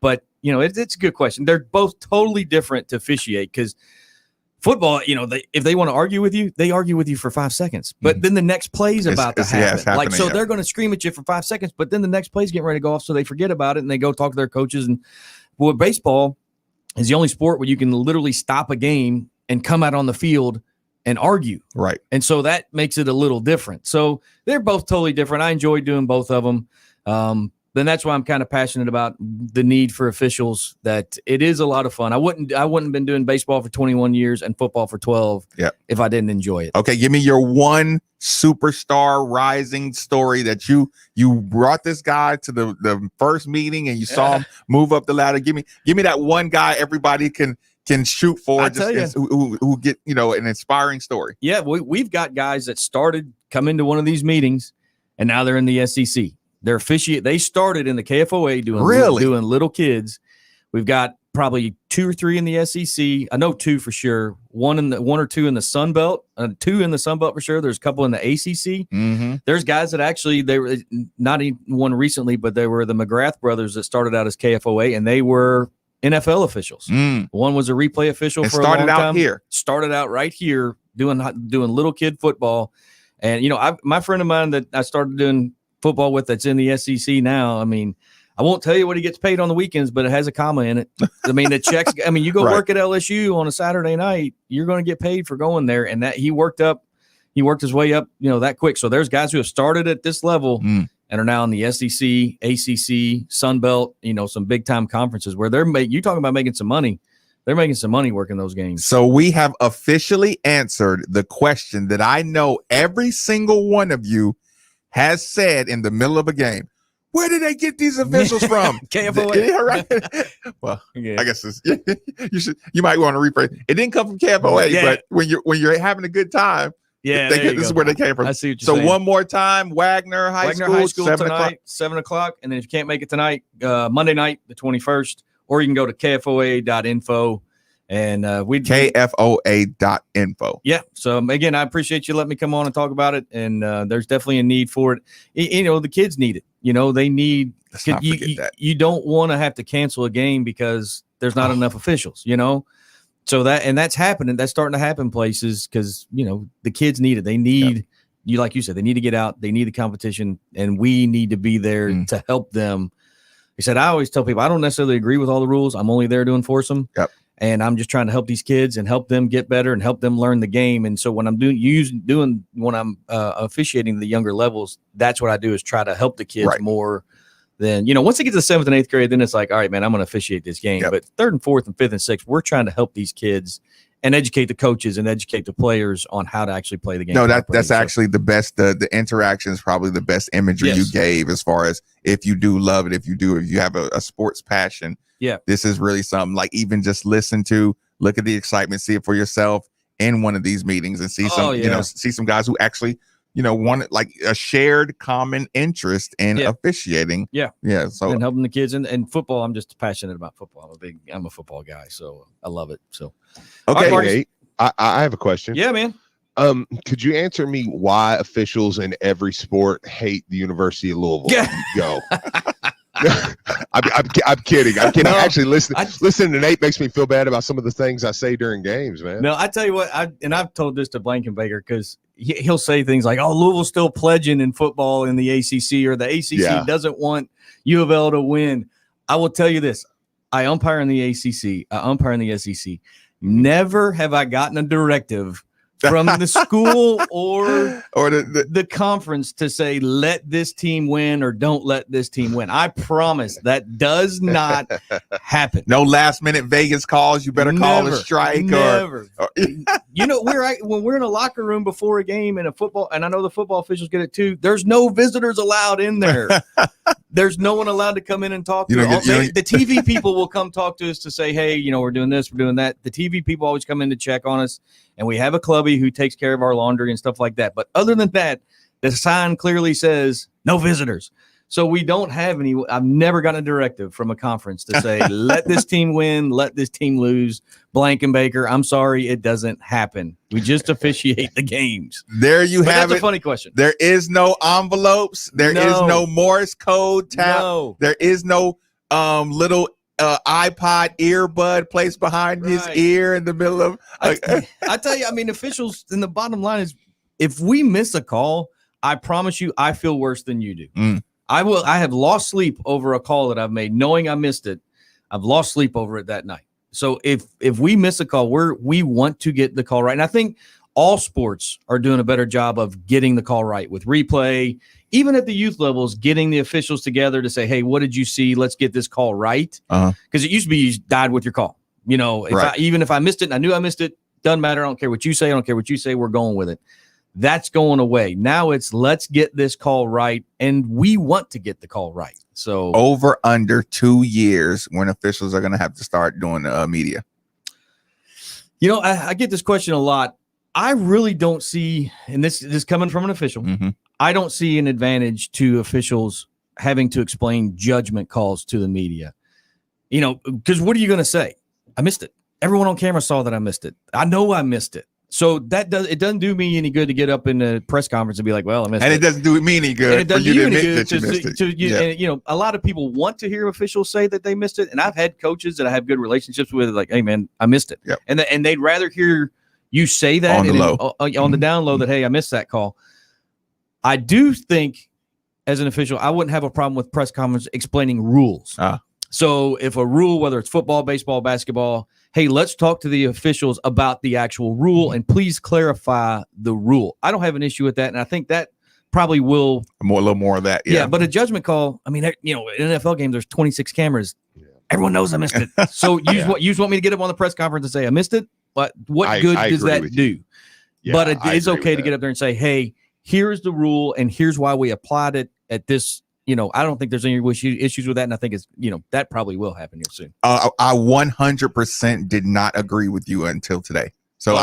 But it's a good question. They're both totally different to officiate because football, if they want to argue with you, they argue with you for 5 seconds. But then the next play's about to happen. They're going to scream at you for 5 seconds, but then the next play's getting ready to go off, so they forget about it and they go talk to their coaches. And baseball is the only sport where you can literally stop a game and come out on the field and argue. Right. And so that makes it a little different. So they're both totally different. I enjoy doing both of them. Then that's why I'm kind of passionate about the need for officials, that it is a lot of fun. I wouldn't have been doing baseball for 21 years and football for 12 if I didn't enjoy it. Okay, give me your one superstar rising story that you brought this guy to the first meeting and you saw him move up the ladder. Give me that one guy everybody can shoot for, who get an inspiring story. Yeah, we've got guys that come into one of these meetings and now they're in the SEC. They started in the KFOA doing little kids. We've got probably 2 or 3 in the SEC. I know 2 for sure. 1 or 2 in the Sun Belt. 2 in the Sun Belt for sure. There's a couple in the ACC. There's guys that actually they were not even one recently, but they were the McGrath brothers that started out as KFOA, and they were NFL officials. One was a replay official and for a long time. Started out right here doing little kid football. And my friend of mine that I started doing football with that's in the SEC now. I mean, I won't tell you what he gets paid on the weekends, but it has a comma in it. I mean, the checks. I mean, you go work at LSU on a Saturday night, you're going to get paid for going there. And that he worked his way up, that quick. So there's guys who have started at this level and are now in the SEC, ACC, Sun Belt, some big time conferences where you talking about making some money. They're making some money working those games. So we have officially answered the question that I know every single one of you has said in the middle of a game. Where did they get these officials from? KFOA. Yeah, right. Well, I guess you might want to rephrase. It didn't come from KFOA, but when you're having a this is where they came from. I see what you're saying. So one more time, Wagner High School 7 tonight, 7 o'clock. And then if you can't make it tonight, Monday night, the 21st, or you can go to kfoa.info. And KFOA.info. Yeah. So again, I appreciate you letting me come on and talk about it. And there's definitely a need for it. The kids need it. They need. You don't want to have to cancel a game because there's not enough officials. So that's happening. That's starting to happen places because the kids need it. They need like you said, they need to get out. They need the competition, and we need to be there to help them. He said, I always tell people I don't necessarily agree with all the rules. I'm only there to enforce them. Yep. And I'm just trying to help these kids and help them get better and help them learn the game. And so when I'm officiating the younger levels, that's what I do is try to help the kids more than, once they get to the 7th and 8th grade, then it's like, all right, man, I'm going to officiate this game. But 3rd and 4th and 5th and 6th, we're trying to help these kids and educate the coaches and educate the players on how to actually play the game. No, that's actually the best. The interaction is probably the best imagery you gave as far as if you do love it, if you have a sports passion. Yeah, this is really something like even just look at the excitement, see it for yourself in one of these meetings and see see some guys who actually, want like a shared common interest in officiating. Yeah. So and helping the kids and football. I'm just passionate about football. I'm a football guy, so I love it. So, okay, right, I have a question. Yeah, man. Could you answer me why officials in every sport hate the University of Louisville? Yeah. Go. I'm kidding. No, actually, listening to Nate makes me feel bad about some of the things I say during games, man. No, I tell you what, I've told this to Blankenbaker because he'll say things like, "Oh, Louisville's still pledging in football in the ACC, or the ACC doesn't want U of L to win." I will tell you this: I umpire in the ACC. I umpire in the SEC. Never have I gotten a directive from the school or the the conference to say, let this team win or don't let this team win. I promise that does not happen. No last minute Vegas calls. You better call a strike. Never. Or You know, when we're in a locker room before a game and I know the football officials get it too. There's no visitors allowed in there. There's no one allowed to come in and talk to us. The TV people will come talk to us to say, hey, you know, we're doing this, we're doing that. The TV people always come in to check on us, and we have a clubby who takes care of our laundry and stuff like that. But other than that, the sign clearly says no visitors. So we don't have any. I've never gotten a directive from a conference to say, let this team win, let this team lose. Blankenbaker, I'm sorry, it doesn't happen. We just officiate the games. There you have it. That's a funny question. There is no envelopes. There is no Morse code tap. No. There is no little iPod earbud placed behind his ear in the middle of. I tell you, I mean, officials. And the bottom line is, if we miss a call, I promise you, I feel worse than you do. I have lost sleep over a call that I've made, knowing I missed it. I've lost sleep over it that night. So if we miss a call, we want to get the call right. And I think all sports are doing a better job of getting the call right with replay, even at the youth levels, getting the officials together to say, hey, what did you see? Let's get this call right. Because it used to be you died with your call. You know, even if I missed it and I knew I missed it, doesn't matter. I don't care what you say. I don't care what you say. We're going with it. That's going away. Now it's let's get this call right, and we want to get the call right. So over under 2 years when officials are going to have to start doing media. You know, I get this question a lot. I really don't see, and this is coming from an official, I don't see an advantage to officials having to explain judgment calls to the media. You know, because what are you going to say? I missed it. Everyone on camera saw that I missed it. I know I missed it. So it doesn't do me any good to get up in a press conference and be like, well, I missed it. And it doesn't do me any good for you to admit that you missed it. And, you know, a lot of people want to hear officials say that they missed it. And I've had coaches that I have good relationships with, like, hey, man, I missed it. Yep. And they'd rather hear you say that on the low. On the down low that, hey, I missed that call. I do think as an official, I wouldn't have a problem with press conference explaining rules. So if a rule, whether it's football, baseball, basketball, hey, let's talk to the officials about the actual rule and please clarify the rule. I don't have an issue with that. And I think that probably will a little more of that. Yeah. But a judgment call, I mean, you know, in an NFL game, there's 26 cameras. Everyone knows I missed it. So you just want me to get up on the press conference and say, I missed it. But what good does that do? Yeah, but it is okay to get up there and say, hey, here's the rule and here's why we applied it at this. You know, I don't think there's any issues with that. And I think it's, you know, that probably will happen here soon. I 100% did not agree with you until today. So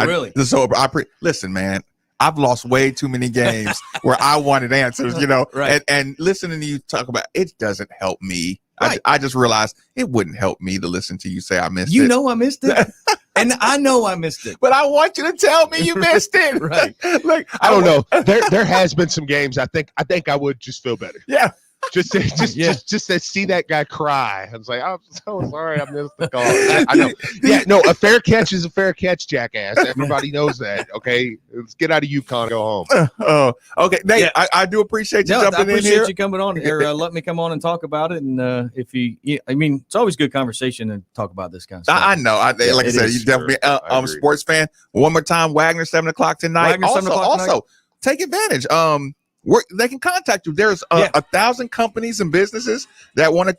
listen, man, I've lost way too many games where I wanted answers, you know, and listening to you talk about it doesn't help me. Right. I just realized it wouldn't help me to listen to you say I missed it. You know I missed it. And I know I missed it. But I want you to tell me you missed it. Right. Like I don't know. There has been some games I think I would just feel better. Yeah. Just to see that guy cry. I was like, I'm so sorry, I missed the call. I know. Yeah, no, a fair catch is a fair catch, jackass. Everybody knows that. Okay, let's get out of UConn and go home. Okay, Nate, I do appreciate you jumping in here. I appreciate you coming on here. Let me come on and talk about it. And I mean, it's always good conversation and talk about this kind of stuff. I know. Like I said, you definitely a sports fan. One more time, Wagner 7:00 tonight. Also, take advantage. They can contact you. There's 1,000 companies and businesses that want to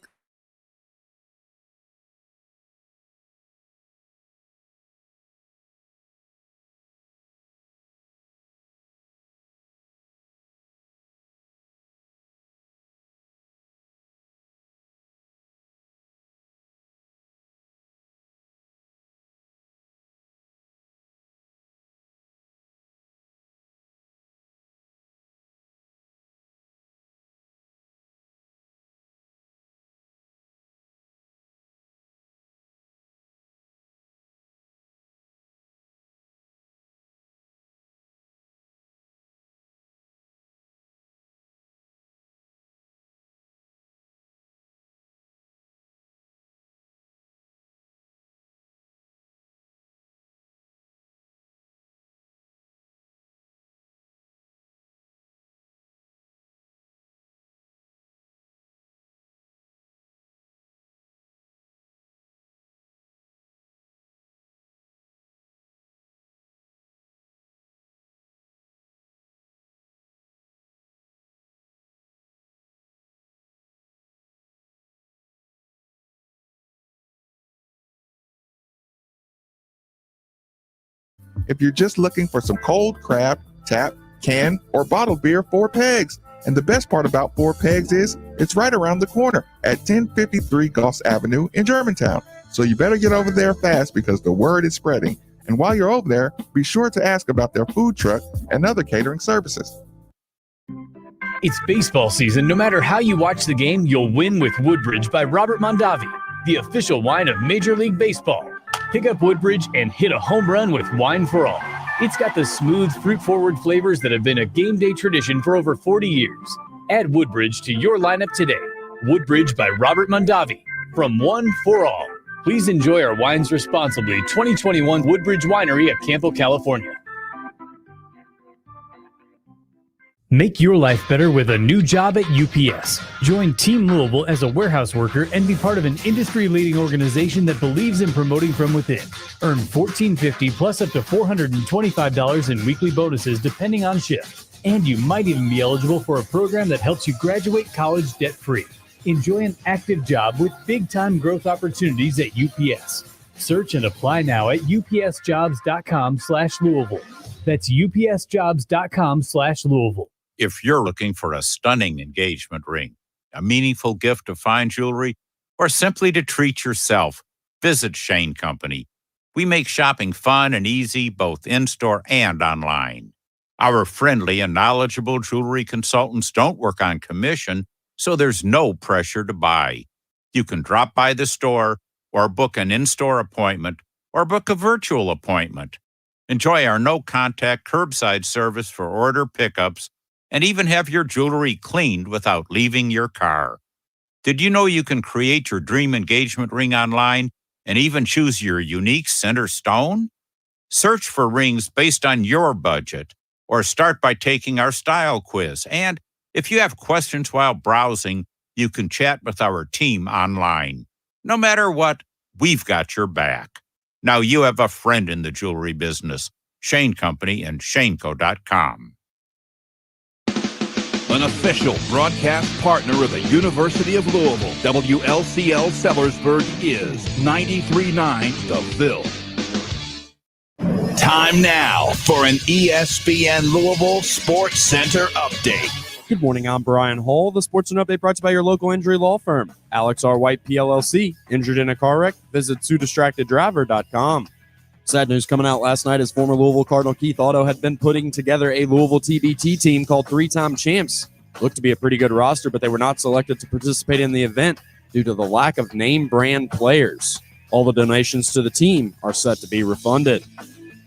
if you're just looking for some cold craft, tap, can, or bottled beer, Four Pegs. And the best part about Four Pegs is it's right around the corner at 1053 Goss Avenue in Germantown. So you better get over there fast because the word is spreading. And while you're over there, be sure to ask about their food truck and other catering services. It's baseball season. No matter how you watch the game, you'll win with Woodbridge by Robert Mondavi, the official wine of Major League Baseball. Pick up Woodbridge and hit a home run with Wine for All. It's got the smooth, fruit-forward flavors that have been a game day tradition for over 40 years. Add Woodbridge to your lineup today. Woodbridge by Robert Mondavi from One for All. Please enjoy our wines responsibly. 2021 Woodbridge Winery at Campo, California. Make your life better with a new job at UPS. Join Team Louisville as a warehouse worker and be part of an industry-leading organization that believes in promoting from within. Earn $14.50 plus up to $425 in weekly bonuses depending on shift. And you might even be eligible for a program that helps you graduate college debt-free. Enjoy an active job with big-time growth opportunities at UPS. Search and apply now at upsjobs.com/Louisville. That's upsjobs.com/Louisville. If you're looking for a stunning engagement ring, a meaningful gift of fine jewelry, or simply to treat yourself, visit Shane Company. We make shopping fun and easy both in-store and online. Our friendly and knowledgeable jewelry consultants don't work on commission, so there's no pressure to buy. You can drop by the store or book an in-store appointment or book a virtual appointment. Enjoy our no-contact curbside service for order pickups and even have your jewelry cleaned without leaving your car. Did you know you can create your dream engagement ring online and even choose your unique center stone? Search for rings based on your budget or start by taking our style quiz. And if you have questions while browsing, you can chat with our team online. No matter what, we've got your back. Now you have a friend in the jewelry business. Shane Company and shaneco.com. An official broadcast partner of the University of Louisville, WLCL Sellersburg is 93.9 The Ville. Time now for an ESPN Louisville Sports Center update. Good morning, I'm Brian Hall. The Sports Center update brought to you by your local injury law firm, Alex R. White PLLC. Injured in a car wreck? Visit SueDistractedDriver.com. Sad news coming out last night as former Louisville Cardinal Keith Otto had been putting together a Louisville TBT team called Three-Time Champs. Looked to be a pretty good roster, but they were not selected to participate in the event due to the lack of name brand players. All the donations to the team are set to be refunded.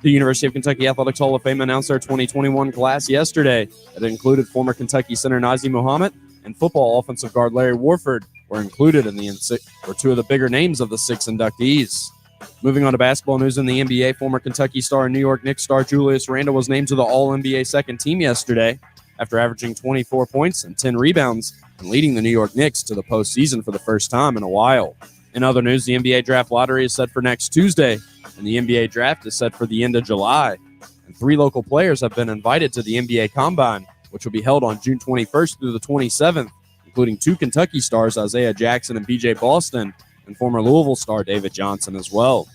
The University of Kentucky Athletics Hall of Fame announced their 2021 class yesterday. It included former Kentucky center Nazir Muhammad and football offensive guard Larry Warford were included in were two of the bigger names of the 6 inductees. Moving on to basketball news in the NBA, former Kentucky star and New York Knicks star Julius Randle was named to the All-NBA second team yesterday after averaging 24 points and 10 rebounds and leading the New York Knicks to the postseason for the first time in a while. In other news, the NBA draft lottery is set for next Tuesday, and the NBA draft is set for the end of July. And 3 local players have been invited to the NBA Combine, which will be held on June 21st through the 27th, including 2 Kentucky stars, Isaiah Jackson and BJ Boston, and former Louisville star David Johnson as well.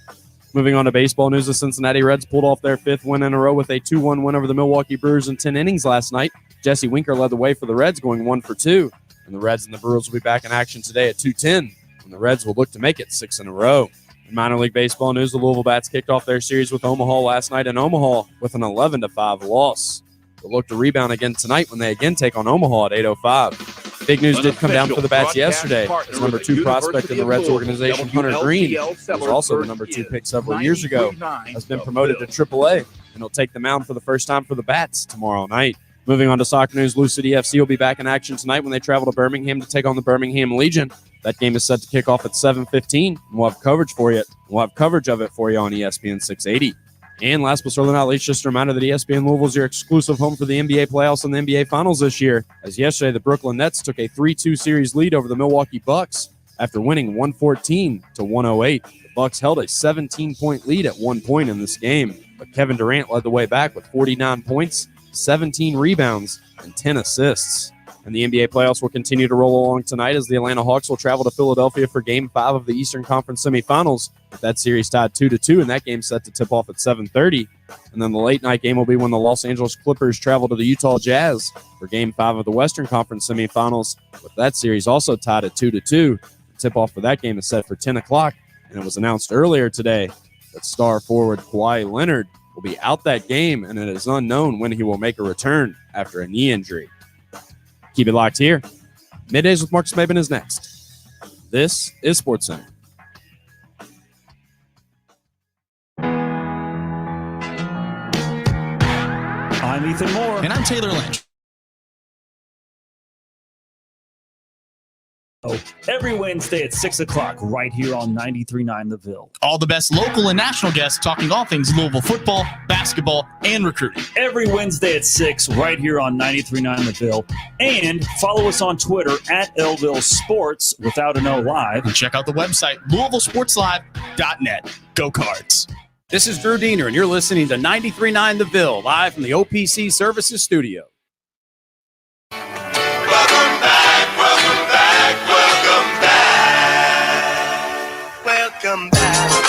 Moving on to baseball news, the Cincinnati Reds pulled off their 5th win in a row with a 2-1 win over the Milwaukee Brewers in 10 innings last night. Jesse Winker led the way for the Reds, going 1 for 2. And the Reds and the Brewers will be back in action today at 2:10, and the Reds will look to make it 6 in a row. In minor league baseball news, the Louisville Bats kicked off their series with Omaha last night in Omaha with an 11-5 loss. They'll look to rebound again tonight when they again take on Omaha at 8:05. Big news did come down for the Bats yesterday, as number 2 prospect in the Reds organization, Hunter Green, who was also the number 2 pick several years ago, has been promoted to AAA, and he'll take the mound for the first time for the Bats tomorrow night. Moving on to soccer news, Lou City FC will be back in action tonight when they travel to Birmingham to take on the Birmingham Legion. That game is set to kick off at 7:15, and we'll have coverage for you. We'll have coverage of it for you on ESPN 680. And last but certainly not least, just a reminder that ESPN Louisville is your exclusive home for the NBA playoffs and the NBA Finals this year. As yesterday, the Brooklyn Nets took a 3-2 series lead over the Milwaukee Bucks after winning 114-108. The Bucks held a 17-point lead at one point in this game, but Kevin Durant led the way back with 49 points, 17 rebounds, and 10 assists. And the NBA playoffs will continue to roll along tonight as the Atlanta Hawks will travel to Philadelphia for Game 5 of the Eastern Conference semifinals. With that series tied 2-2, and that game set to tip off at 7:30. And then the late night game will be when the Los Angeles Clippers travel to the Utah Jazz for Game 5 of the Western Conference semifinals. With that series also tied at 2-2. The tip-off for that game is set for 10 o'clock. And it was announced earlier today that star forward Kawhi Leonard will be out that game, and it is unknown when he will make a return after a knee injury. Keep it locked here. Middays with Marcus Maben is next. This is SportsCenter. I'm Ethan Moore. And I'm Taylor Lynch. Every Wednesday at 6 o'clock right here on 93.9 The Ville. All the best local and national guests talking all things Louisville football, basketball, and recruiting. Every Wednesday at 6 right here on 93.9 The Ville. And follow us on Twitter at Elville Sports without an O live. And check out the website, LouisvilleSportsLive.net. Go Cards. This is Drew Diener, and you're listening to 93.9 The Ville, live from the OPC Services Studio. Welcome back.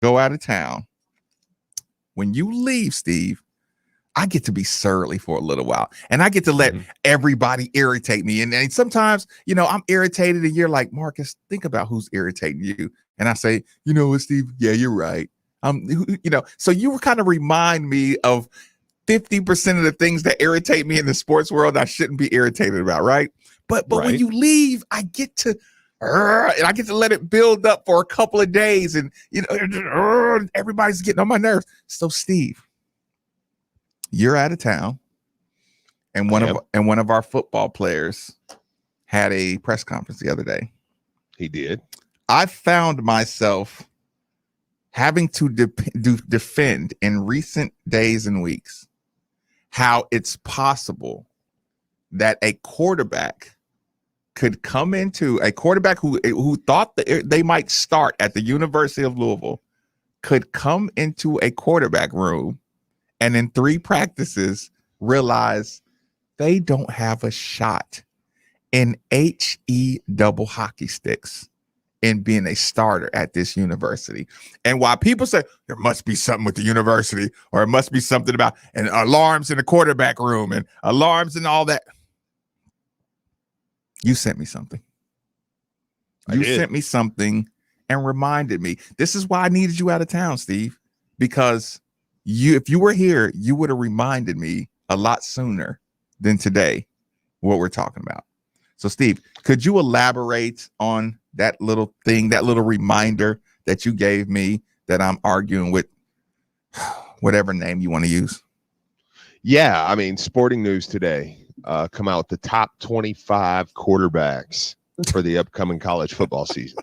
Go out of town. When you leave, Steve, I get to be surly for a little while, and I get to let everybody irritate me. And sometimes, I'm irritated, and you're like, Marcus, think about who's irritating you. And I say, you know what, Steve? Yeah, you're right. So you kind of remind me of 50% of the things that irritate me in the sports world I shouldn't be irritated about, right? But when you leave, I get to let it build up for a couple of days, and everybody's getting on my nerves. So Steve, you're out of town, and one of our football players had a press conference the other day. He did. I found myself having to defend in recent days and weeks how it's possible that a quarterback could come into a quarterback who thought that they might start at the University of Louisville could come into a quarterback room and in 3 practices realize they don't have a shot in HE double hockey sticks in being a starter at this university. And while people say there must be something with the university, or it must be something about and alarms in the quarterback room and alarms and all that, you sent me something. You sent me something and reminded me. This is why I needed you out of town, Steve, because if you were here, you would have reminded me a lot sooner than today what we're talking about. So, Steve, could you elaborate on that little thing, that little reminder that you gave me that I'm arguing with whatever name you want to use? Yeah, I mean, Sporting News today come out with the top 25 quarterbacks for the upcoming college football season.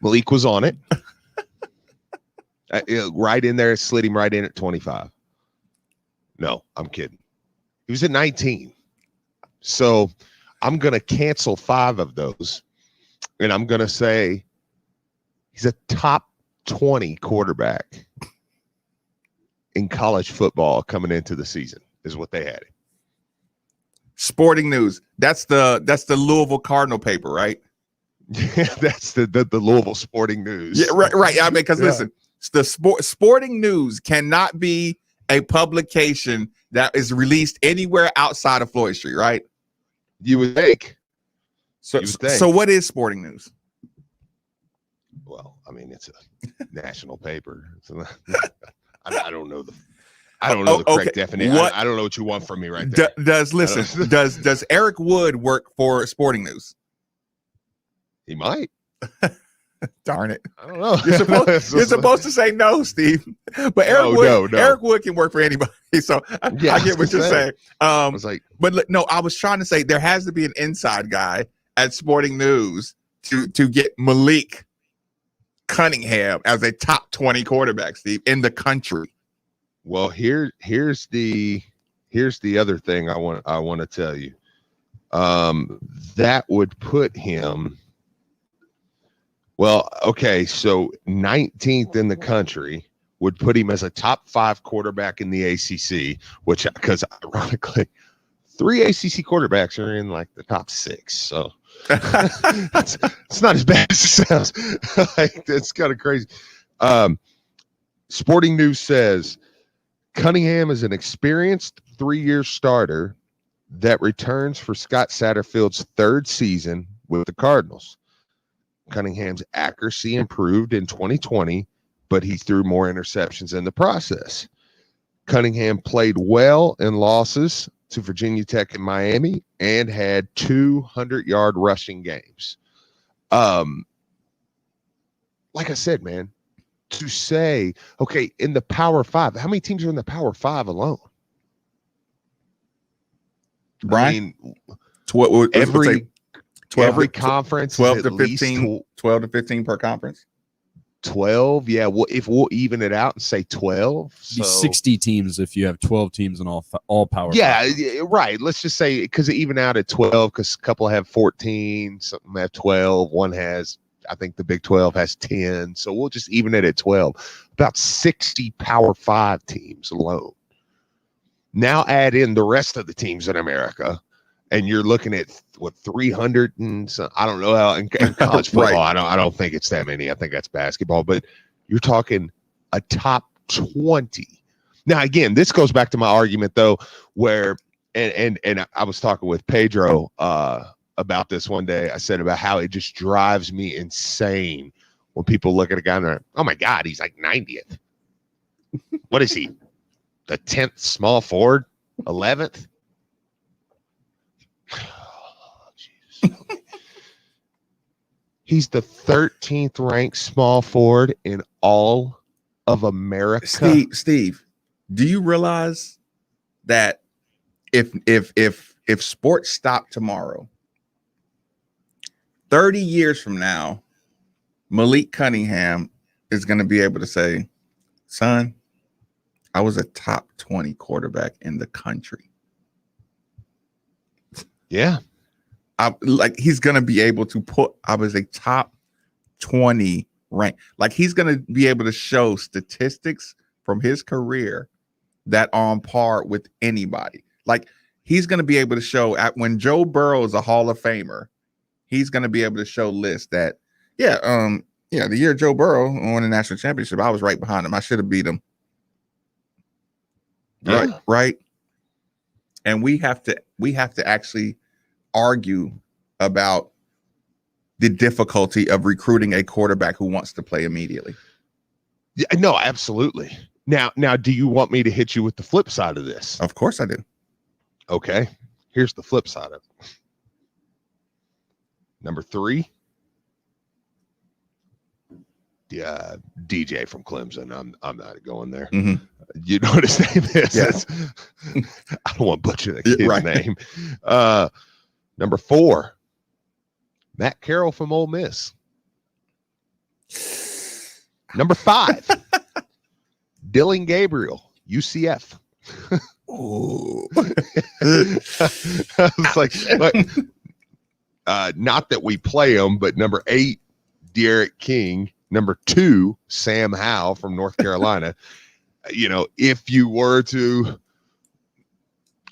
Malik was on it. Right in there, slid him right in at 25. No, I'm kidding. He was at 19. So I'm going to cancel 5 of those, and I'm going to say he's a top 20 quarterback in college football coming into the season is what they had him. Sporting News. That's the Louisville Cardinal paper, right? Yeah, that's the Louisville Sporting News. Yeah, right. I mean, because listen, the Sporting News cannot be a publication that is released anywhere outside of Floyd Street, right? You would think. So what is Sporting News? Well, I mean, it's a national paper. I don't know the correct definition. I don't know what you want from me right there. Does Eric Wood work for Sporting News? He might. Darn it. I don't know. You're supposed to say no, Steve. But Eric Wood can work for anybody. So I get what you're saying. I was like, but no, I was trying to say there has to be an inside guy at Sporting News to get Malik Cunningham as a top 20 quarterback, Steve, in the country. Well, here's the other thing I want to tell you. That would put him. Well, okay, so 19th in the country would put him as a top 5 quarterback in the ACC, which, because ironically, 3 ACC quarterbacks are in like the top 6. So it's not as bad as it sounds. It's kind of crazy. Sporting News says Cunningham is an experienced 3-year starter that returns for Scott Satterfield's 3rd season with the Cardinals. Cunningham's accuracy improved in 2020, but he threw more interceptions in the process. Cunningham played well in losses to Virginia Tech and Miami and had 200-yard rushing games. Like I said, man, to say, okay, in the Power 5, how many teams are in the Power 5 alone? Brian? I mean, every conference 12 is to at 15 least 12 to 15 per conference. 12, yeah. Well, if we'll even it out and say 12, Be 60 teams if you have 12 teams in all Power. Yeah, right. Let's just say because even out at 12, because a couple have 14, some have 12, one has, I think the Big 12 has 10. So we'll just even it at 12. About 60 Power 5 teams alone. Now add in the rest of the teams in America, and you're looking at what 300 and some, I don't know how in college football. Right. I don't think it's that many. I think that's basketball, but you're talking a top 20. Now again, this goes back to my argument though, where and I was talking with Pedro about this one day. I said about how it just drives me insane when people look at a guy and they're like, oh my God, he's like 90th. What is he? The 10th small forward, 11th. He's the 13th ranked small forward in all of America. Steve, do you realize that if sports stopped tomorrow, 30 years from now, Malik Cunningham is going to be able to say, son, I was a top 20 quarterback in the country. Yeah. He's going to be able to I was a top 20 rank. Like, he's going to be able to show statistics from his career that are on par with anybody. Like, he's going to be able to show when Joe Burrow is a Hall of Famer, he's going to be able to show lists that, the year Joe Burrow won the national championship, I was right behind him. I should have beat him. Yeah. Right. And we have to actually argue about the difficulty of recruiting a quarterback who wants to play immediately. Yeah, no, absolutely. Now, do you want me to hit you with the flip side of this? Of course I do. Okay. Here's the flip side of it. Number 3. Yeah, DJ from Clemson. I'm not going there. Mm-hmm. You know what his name is? Yes. I don't want to butcher the kid's Right. name. Number 4, Matt Carroll from Ole Miss. Number 5, Dylan Gabriel, UCF. Oh, It's like not that we play them, but number 8, Derek King. Number 2, Sam Howell from North Carolina. If you were to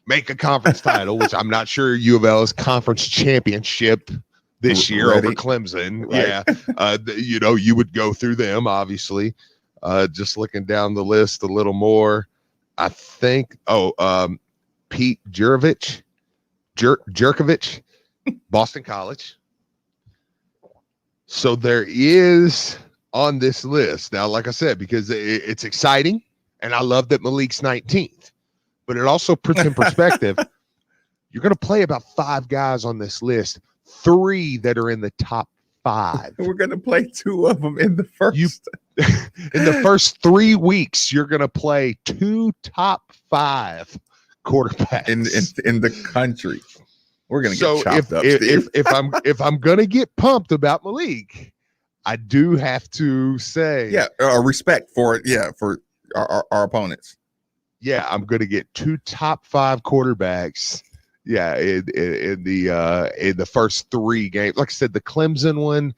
make a conference title, which I'm not sure U of L's conference championship this year over Clemson. Right. Yeah. You would go through them, obviously. Just looking down the list a little more, I think, Pete Jurkovich, Boston College. So there is on this list now, like I said, because it's exciting, and I love that Malik's 19th, but it also puts in perspective. You're going to play about 5 guys on this list, 3 that are in the top 5. We're going to play 2 of them in the first. In the first 3 weeks, you're going to play 2 top 5 quarterbacks in the country. We're going to get chopped up, Steve. if I'm going to get pumped about Malik, I do have to say, respect for it. Yeah, for our opponents. Yeah, I'm going to get 2 top 5 quarterbacks. Yeah, in the first 3 games. Like I said, the Clemson one,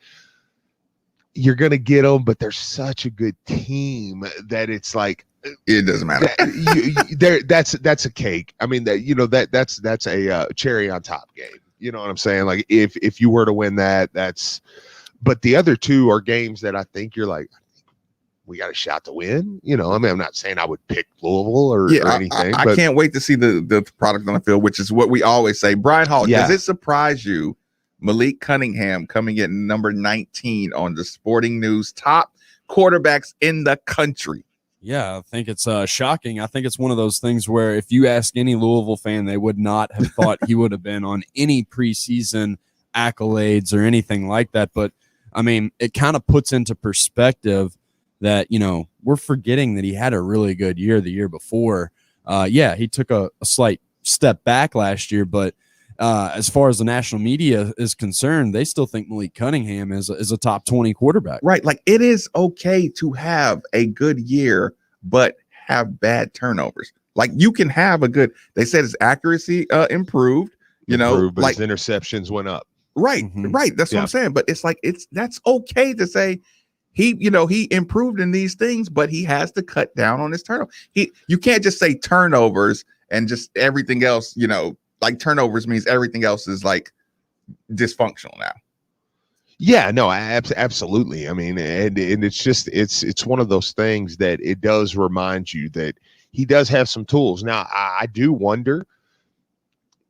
you're going to get them, but they're such a good team that it's like it doesn't matter. That's a cake. I mean, that's a cherry on top game. You know what I'm saying? Like if you were to win that, that's. But the other 2 are games that I think you're like, we got a shot to win. I mean, I'm not saying I would pick Louisville or anything. I can't wait to see the product on the field, which is what we always say. Brian Hall, does it surprise you, Malik Cunningham coming in number 19 on the Sporting News top quarterbacks in the country? Yeah, I think it's shocking. I think it's one of those things where if you ask any Louisville fan, they would not have thought he would have been on any preseason accolades or anything like that. But I mean, it kind of puts into perspective that, we're forgetting that he had a really good year the year before. He took a slight step back last year, but as far as the national media is concerned, they still think Malik Cunningham is a top 20 quarterback. Right. Like, it is okay to have a good year, but have bad turnovers. Like, you can have they said his accuracy improved, but like his interceptions went up. Right. Mm-hmm. Right. That's what I'm saying. But it's like, that's okay to say he improved in these things, but he has to cut down on his turnover. You can't just say turnovers and just everything else, like turnovers means everything else is like dysfunctional now. Yeah, no, absolutely. I mean, and it's just, it's one of those things that it does remind you that he does have some tools. Now, I do wonder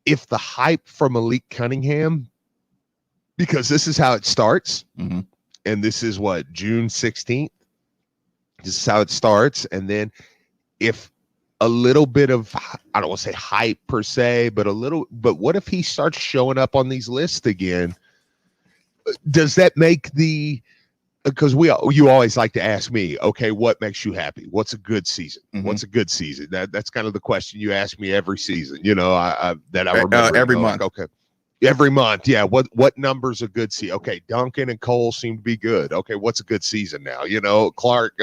if the hype for Malik Cunningham, because this is how it starts, and this is what, June 16th? This is how it starts. And then if a little bit of, I don't want to say hype per se, but what if he starts showing up on these lists again? Does that make because you always like to ask me, okay, what makes you happy? What's a good season? What's a good season? That's kind of the question you ask me every season, I remember every month. Okay. Every month. Yeah. What number's a good season? Okay. Duncan and Cole seem to be good. Okay. What's a good season now? Clark,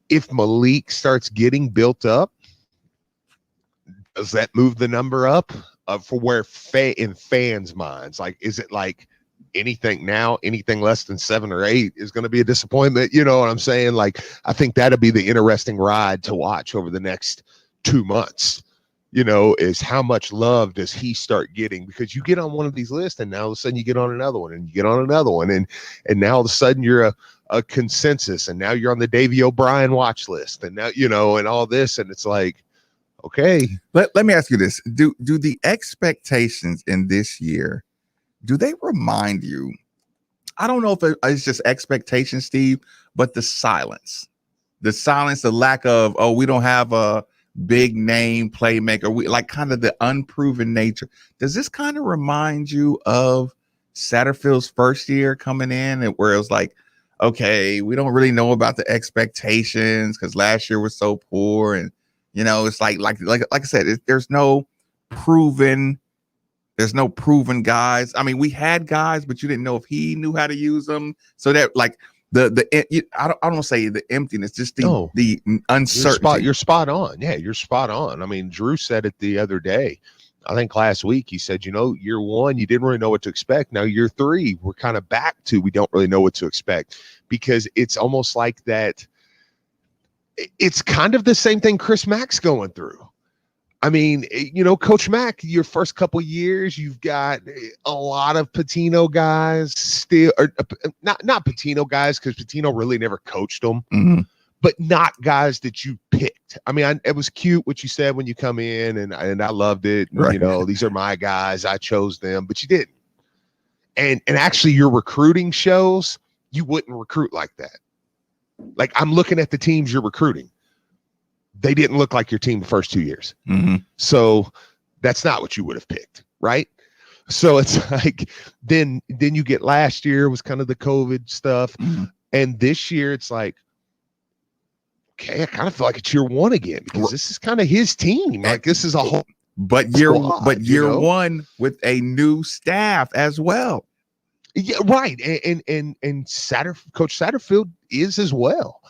if Malik starts getting built up, does that move the number up for where in fans' minds? Like, is it like anything less than 7 or 8 is going to be a disappointment? You know what I'm saying? Like, I think that'll be the interesting ride to watch over the next 2 months. You know, is how much love does he start getting? Because you get on one of these lists and now all of a sudden you get on another one and you get on another one. And now all of a sudden you're a consensus, and now you're on the Davey O'Brien watch list, and now, you know, and all this. And it's like, okay. Let me ask you this. Do the expectations in this year, do they remind you? I don't know if it's just expectations, Steve, but the silence, the lack of, oh, we don't have a big name playmaker. We like kind of the unproven nature. Does this kind of remind you of Satterfield's first year coming in, and where it was like, okay, we don't really know about the expectations because last year was so poor, and you know, it's like I said, there's no proven guys. I mean, we had guys, but you didn't know if he knew how to use them. So that like I don't want to say the emptiness, just the uncertainty. You're spot on. Yeah, you're spot on. I mean, Drew said it the other day. I think last week he said, you know, year 1, you didn't really know what to expect. Now year 3, we're kind of back to, we don't really know what to expect, because it's almost like that. It's kind of the same thing Chris Mack's going through. I mean, you know, Coach Mack, your first couple years, you've got a lot of Pitino guys still, or not Pitino guys, because Pitino really never coached them, but not guys that you picked. I mean, it was cute what you said when you come in, and I loved it. Right. You know, these are my guys. I chose them, but you didn't. And actually, your recruiting shows you wouldn't recruit like that. Like, I'm looking at the teams you're recruiting. They didn't look like your team the first 2 years. So that's not what you would have picked, right? So it's like, then you get last year was kind of the COVID stuff. And this year it's like, okay, I kind of feel like it's year 1 again, because this is kind of his team. Like, this is a whole year 1 with a new staff as well. Yeah, right. And Coach Satterfield is as well.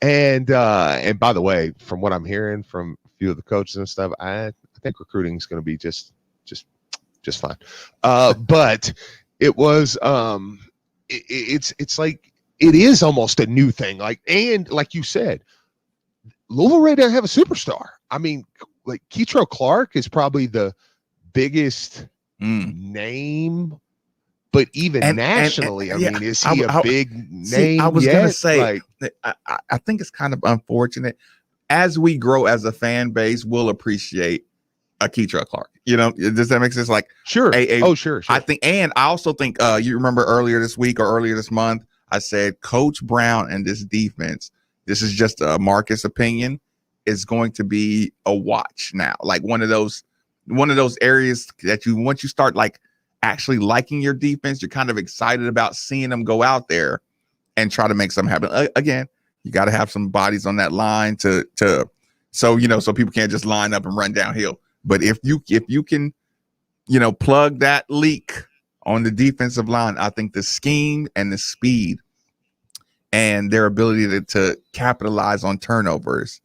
And by the way, from what I'm hearing from a few of the coaches and stuff, I think recruiting is going to be just fine. But it was it's like, it is almost a new thing. Like, and like you said, Louisville Ray doesn't have a superstar. I mean, like, Keitrell Clark is probably the biggest name. But even nationally, I mean, is he a big name? I was going to say, like, I think it's kind of unfortunate. As we grow as a fan base, we'll appreciate a Keitrell Clark. You know, does that make sense? Like, sure. Sure. I think, and I also think, you remember earlier this week or earlier this month, I said Coach Brown and this defense, this is just a Marcus opinion, is going to be a watch now. Like one of those areas that once you start like actually liking your defense, you're kind of excited about seeing them go out there and try to make something happen. Again, you got to have some bodies on that line so people can't just line up and run downhill. But if you can, plug that leak on the defensive line, I think the scheme and the speed and their ability to capitalize on turnovers,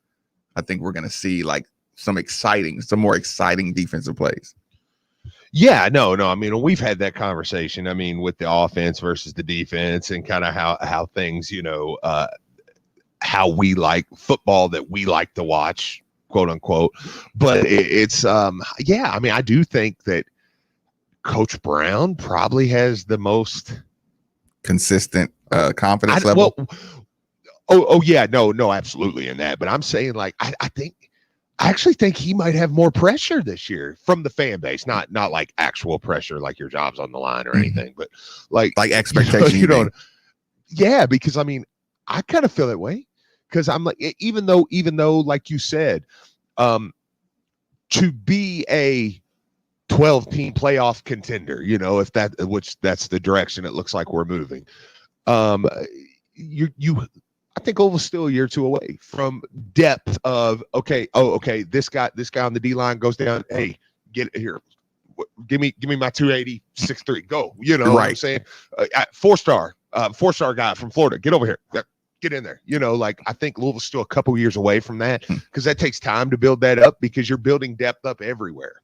I think we're going to see like some more exciting defensive plays. Yeah, no. I mean, we've had that conversation. I mean, with the offense versus the defense, and kind of how things, how we like football that we like to watch, quote unquote. But it's, I mean, I do think that Coach Brown probably has the most consistent confidence level. No, absolutely in that. But I'm saying, like, I actually think he might have more pressure this year from the fan base, not like actual pressure, like your job's on the line or anything, but like expectation. Yeah, because I mean, I kind of feel that way, because I'm like, even though, like you said, to be a 12-team playoff contender, that's the direction it looks like we're moving. I think Louisville's still a year or two away from depth of, this guy on the D line goes down. Hey, get here. Give me my 280, 6'3", go. You know what I'm saying? Four-star guy from Florida. Get over here. get in there. Like I think Louisville's still a couple years away from that because that takes time to build that up because you're building depth up everywhere.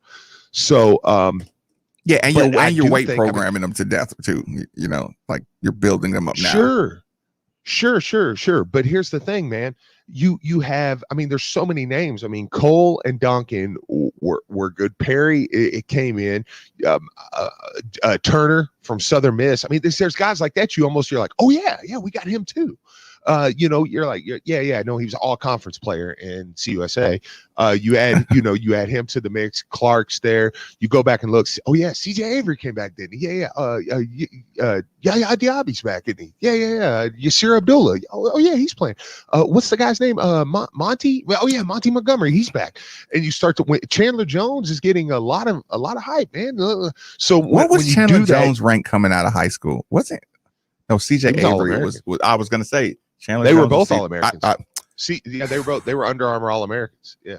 So, yeah, and you're weight think, programming them to death too. Like you're building them up now. Sure. But here's the thing, man. You have, there's so many names. Cole and Duncan were good. Perry, it came in. Turner from Southern Miss. There's guys like that. You're like, oh yeah, we got him too. You're like, yeah. No, he was an all conference player in CUSA. You add him to the mix. Clark's there. You go back and look. Oh yeah, CJ Avery came back, didn't he? Yeah. Yaya Diaby's back, isn't he? Yeah. Yasir Abdullah. Oh yeah, he's playing. What's the guy's name? Monty. Well, oh yeah, Monty Montgomery. He's back. And you start to win. Chandler Jones is getting a lot of hype, man. So what was Chandler Jones' rank coming out of high school? Was it? No, CJ Avery was. I was gonna say. Chandler they Jones were both All Americans. They were Under Armour All Americans. Yeah,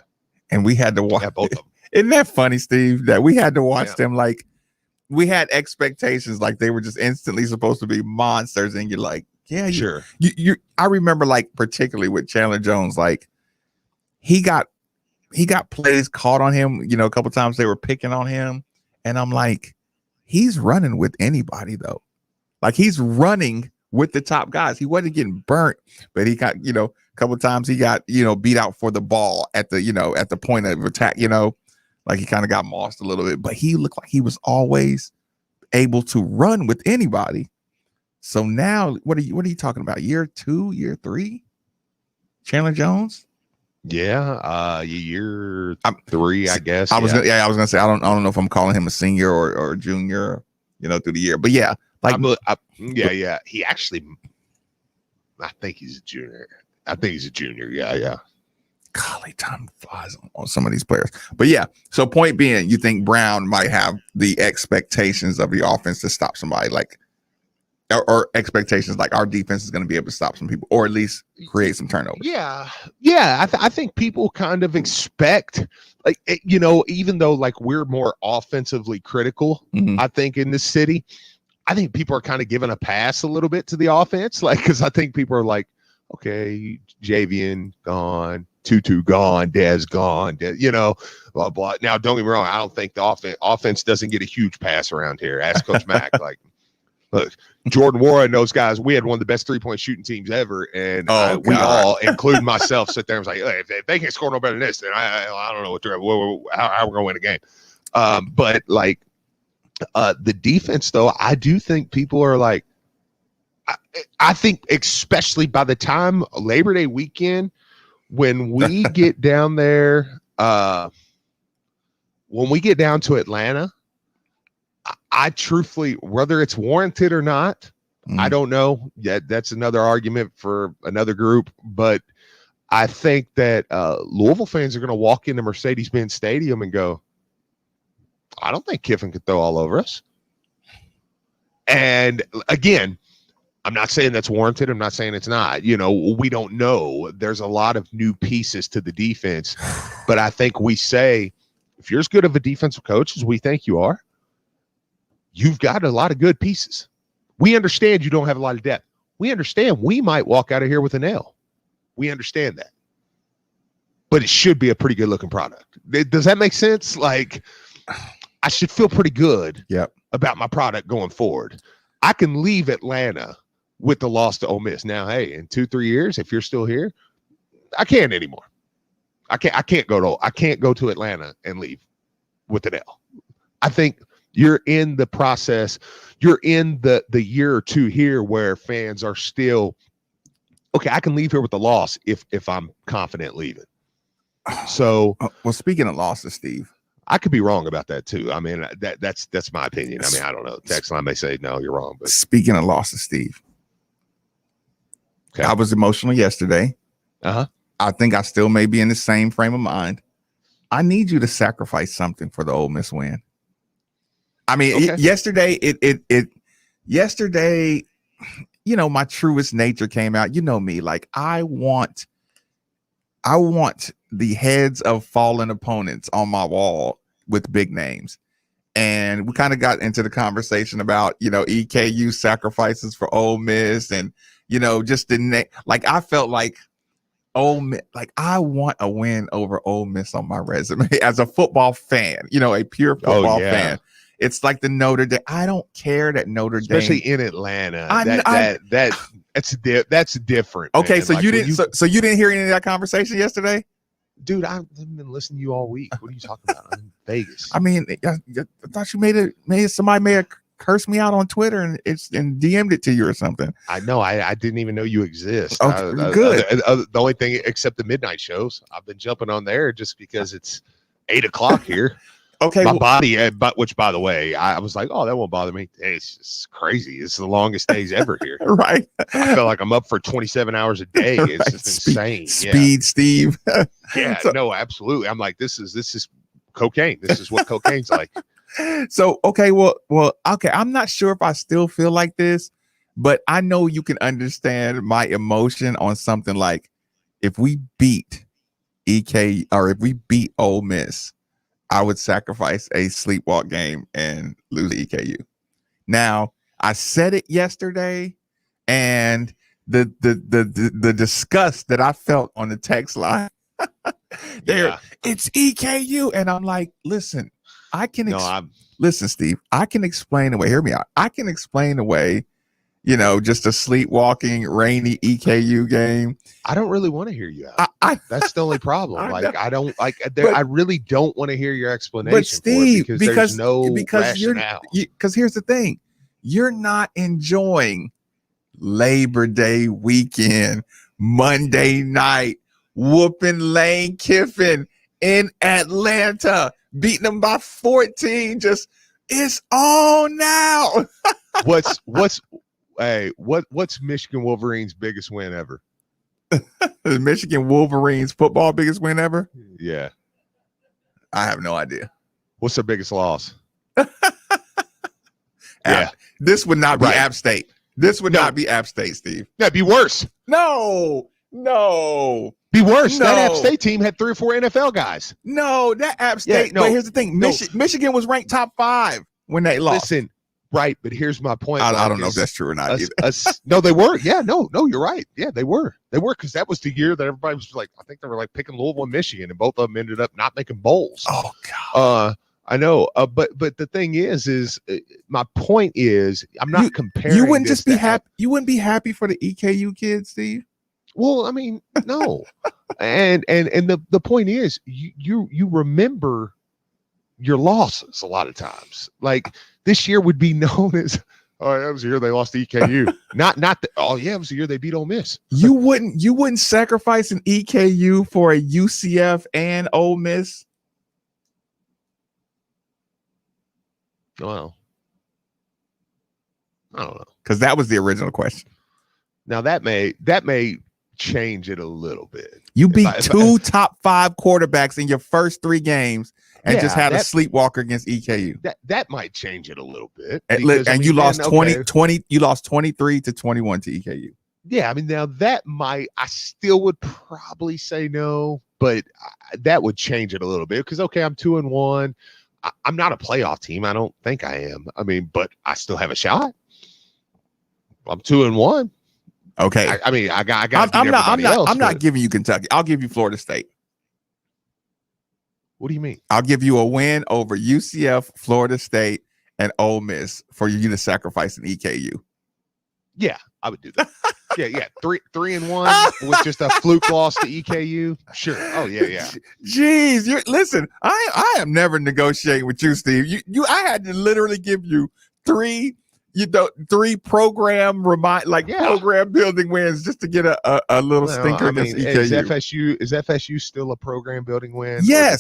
and we had to watch both of them. Isn't that funny, Steve? That we had to watch them like we had expectations, like they were just instantly supposed to be monsters, and you're like, yeah, sure. I remember like particularly with Chandler Jones, like he got plays caught on him. A couple times they were picking on him, and I'm like, he's running with anybody though. Like he's running with the top guys. He wasn't getting burnt, but he got, a couple times he got, beat out for the ball at the point of attack, like he kind of got mossed a little bit, but he looked like he was always able to run with anybody. So now what are you talking about? Year 2, year 3? Chandler Jones? Yeah. Year 3, I guess. I was gonna say, I don't know if I'm calling him a senior or a junior, through the year, but yeah. Like, yeah. He actually, I think he's a junior. Yeah. Golly, time flies on some of these players. But yeah, so point being, you think Brown might have the expectations of the offense to stop somebody, like, or expectations like our defense is going to be able to stop some people, or at least create some turnovers. Yeah. I think people kind of expect, like, even though like we're more offensively critical, I think in this city. I think people are kind of giving a pass a little bit to the offense, like, because I think people are like, okay, Javian gone, Tutu gone, Dez gone, blah, blah. Now, don't get me wrong. I don't think the offense doesn't get a huge pass around here. Ask Coach Mack. Like, look, Jordan Warren, those guys, we had one of the best 3-point shooting teams ever. And we all, including myself, sit there and was like, hey, if they can't score no better than this, then I don't know how we're going to win a game. But, like, the defense, though, I do think people are like, I think especially by the time Labor Day weekend, when we get down there, when we get down to Atlanta, I truthfully, whether it's warranted or not, I don't know. Yeah, that's another argument for another group. But I think that Louisville fans are going to walk into Mercedes-Benz Stadium and go, I don't think Kiffin could throw all over us. And again, I'm not saying that's warranted. I'm not saying it's not. We don't know. There's a lot of new pieces to the defense. But I think we say, if you're as good of a defensive coach as we think you are, you've got a lot of good pieces. We understand you don't have a lot of depth. We understand we might walk out of here with an L. We understand that. But it should be a pretty good looking product. Does that make sense? Like, I should feel pretty good about my product going forward. I can leave Atlanta with the loss to Ole Miss. Now, hey, in 2-3 years, if you're still here, I can't anymore. I can't go to Atlanta and leave with an L. I think you're in the process. You're in the year or two here where fans are still, okay, I can leave here with the loss if I'm confident leaving. So, well, speaking of losses, Steve, I could be wrong about that too. I mean, that's my opinion. I mean, I don't know. Text line may say no, you're wrong. But speaking of losses, Steve, okay. I was emotional yesterday. I think I still may be in the same frame of mind. I need you to sacrifice something for the Ole Miss win. I mean, yesterday, yesterday, my truest nature came out. You know me, like I want the heads of fallen opponents on my wall with big names. and we kind of got into the conversation about, EKU sacrifices for Ole Miss, and, just like I felt like Ole Miss, like I want a win over Ole Miss on my resume as a football fan, a pure football fan. It's like the Notre Dame. I don't care that Notre Dame, especially in Atlanta. That's different. Okay, man. so you didn't. So you didn't hear any of that conversation yesterday, dude. I've been listening to you all week. What are you talking about? I'm in Vegas. I mean, I thought you somebody may have cursed me out on Twitter and DM'd it to you or something. I know. I didn't even know you exist. Oh, good. The only thing except the midnight shows, I've been jumping on there just because it's 8 o'clock here. Okay, my body, which by the way, I was like, oh, that won't bother me. It's just crazy. It's the longest days ever here. Right. I feel like I'm up for 27 hours a day. It's Right. just insane. Speed, Steve. Yeah, no, absolutely. I'm like, this is cocaine. This is what cocaine's like. So, okay, well, okay. I'm not sure if I still feel like this, but I know you can understand my emotion on something like if we beat EK or if we beat Ole Miss, I would sacrifice a sleepwalk game and lose EKU. Now, I said it yesterday, and the disgust that I felt on the text line there, it's EKU, and I'm like, listen, I can listen, Steve. I can explain away. Hear me out. I can explain away, just a sleepwalking, rainy EKU game. I don't really want to hear you out. That's the only problem. I really don't want to hear your explanation. But Steve, for it because there's no rationale. Because here's the thing, you're not enjoying Labor Day weekend, Monday night, whooping Lane Kiffin in Atlanta, beating them by 14. Just it's on now. What's Michigan Wolverines' biggest win ever? The Michigan Wolverines football biggest win ever? Yeah. I have no idea. What's their biggest loss? Yeah. This would not be App State. This would not be App State, Steve. That'd be worse. No. Be worse. No. That App State team had 3 or 4 NFL guys. No, that App State. But here's the thing. Michigan was ranked top 5 when they lost. Listen, right, but here's my point. I don't know if that's true or not. No, they were. Yeah, no, you're right. Yeah, they were. They were, because that was the year that everybody was like, I think they were like picking Louisville and Michigan, and both of them ended up not making bowls. Oh God. I know. But the thing is my point is, I'm not comparing. You wouldn't just be happy. You wouldn't be happy for the EKU kids, Steve. Well, I mean, no. and the point is, you remember your losses a lot of times. Like this year would be known as, oh, that was the year they lost to EKU. not the, oh yeah, it was the year they beat Ole Miss. You wouldn't sacrifice an EKU for a UCF and Ole Miss. Well, I don't know, because that was the original question. Now that may change it a little bit. You beat two top 5 quarterbacks in your first 3 games and just had a sleepwalker against EKU. That might change it a little bit. And you lost 20. You lost 23-21 to EKU. Yeah, I mean, now I still would probably say no, but that would change it a little bit because, okay, I'm 2-1. I'm not a playoff team. I don't think I am. I mean, but I still have a shot. I'm 2-1. Okay. I got. I'm not giving you Kentucky. I'll give you Florida State. What do you mean? I'll give you a win over UCF, Florida State, and Ole Miss for you to sacrifice an EKU. Yeah, I would do that. yeah. 3-1 with just a fluke loss to EKU. Sure. Oh yeah. Jeez, listen. I am never negotiating with you, Steve. I had to literally give you 3 program program building wins just to get a little stinker against EKU. Is FSU still a program building win? Yes.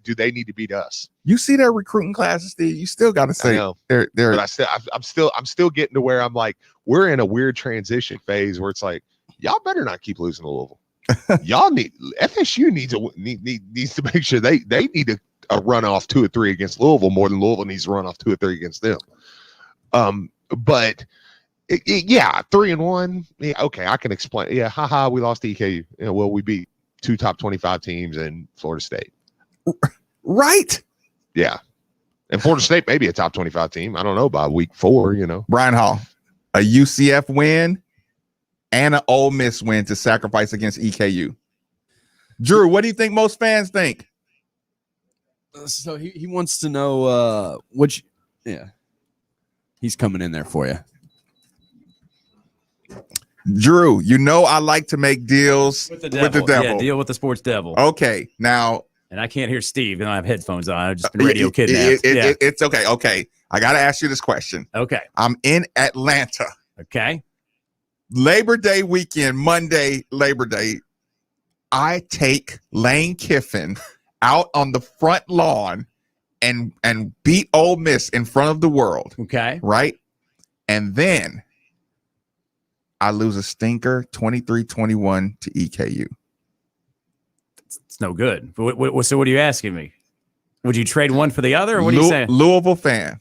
Do they need to beat us? You see their recruiting classes, Steve. You still got to say they're. But I'm still getting to where I'm like, we're in a weird transition phase where it's like, y'all better not keep losing to Louisville. FSU needs to make sure they need a run off 2 or 3 against Louisville more than Louisville needs to run off 2 or 3 against them. But 3-1. Yeah, okay, I can explain. Yeah, haha, we lost to EKU. Yeah, well, we beat 2 top 25 teams in Florida State. Right. Yeah. And Florida State may be a top 25 team. I don't know by week 4, Brian Hall, a UCF win and an Ole Miss win to sacrifice against EKU. Drew, what do you think most fans think? So he wants to know which. Yeah, he's coming in there for you. Drew, I like to make deals with the devil. Yeah, deal with the sports devil. Okay, now. And I can't hear Steve. I don't have headphones on. I've just been radio kidnapped. It's okay. Okay. I got to ask you this question. Okay. I'm in Atlanta. Okay. Labor Day weekend, Monday, Labor Day. I take Lane Kiffin out on the front lawn and beat Ole Miss in front of the world. Okay. Right? And then I lose a stinker 23-21 to EKU. It's no good. So what are you asking me? Would you trade one for the other, or what are you saying? Louisville fan,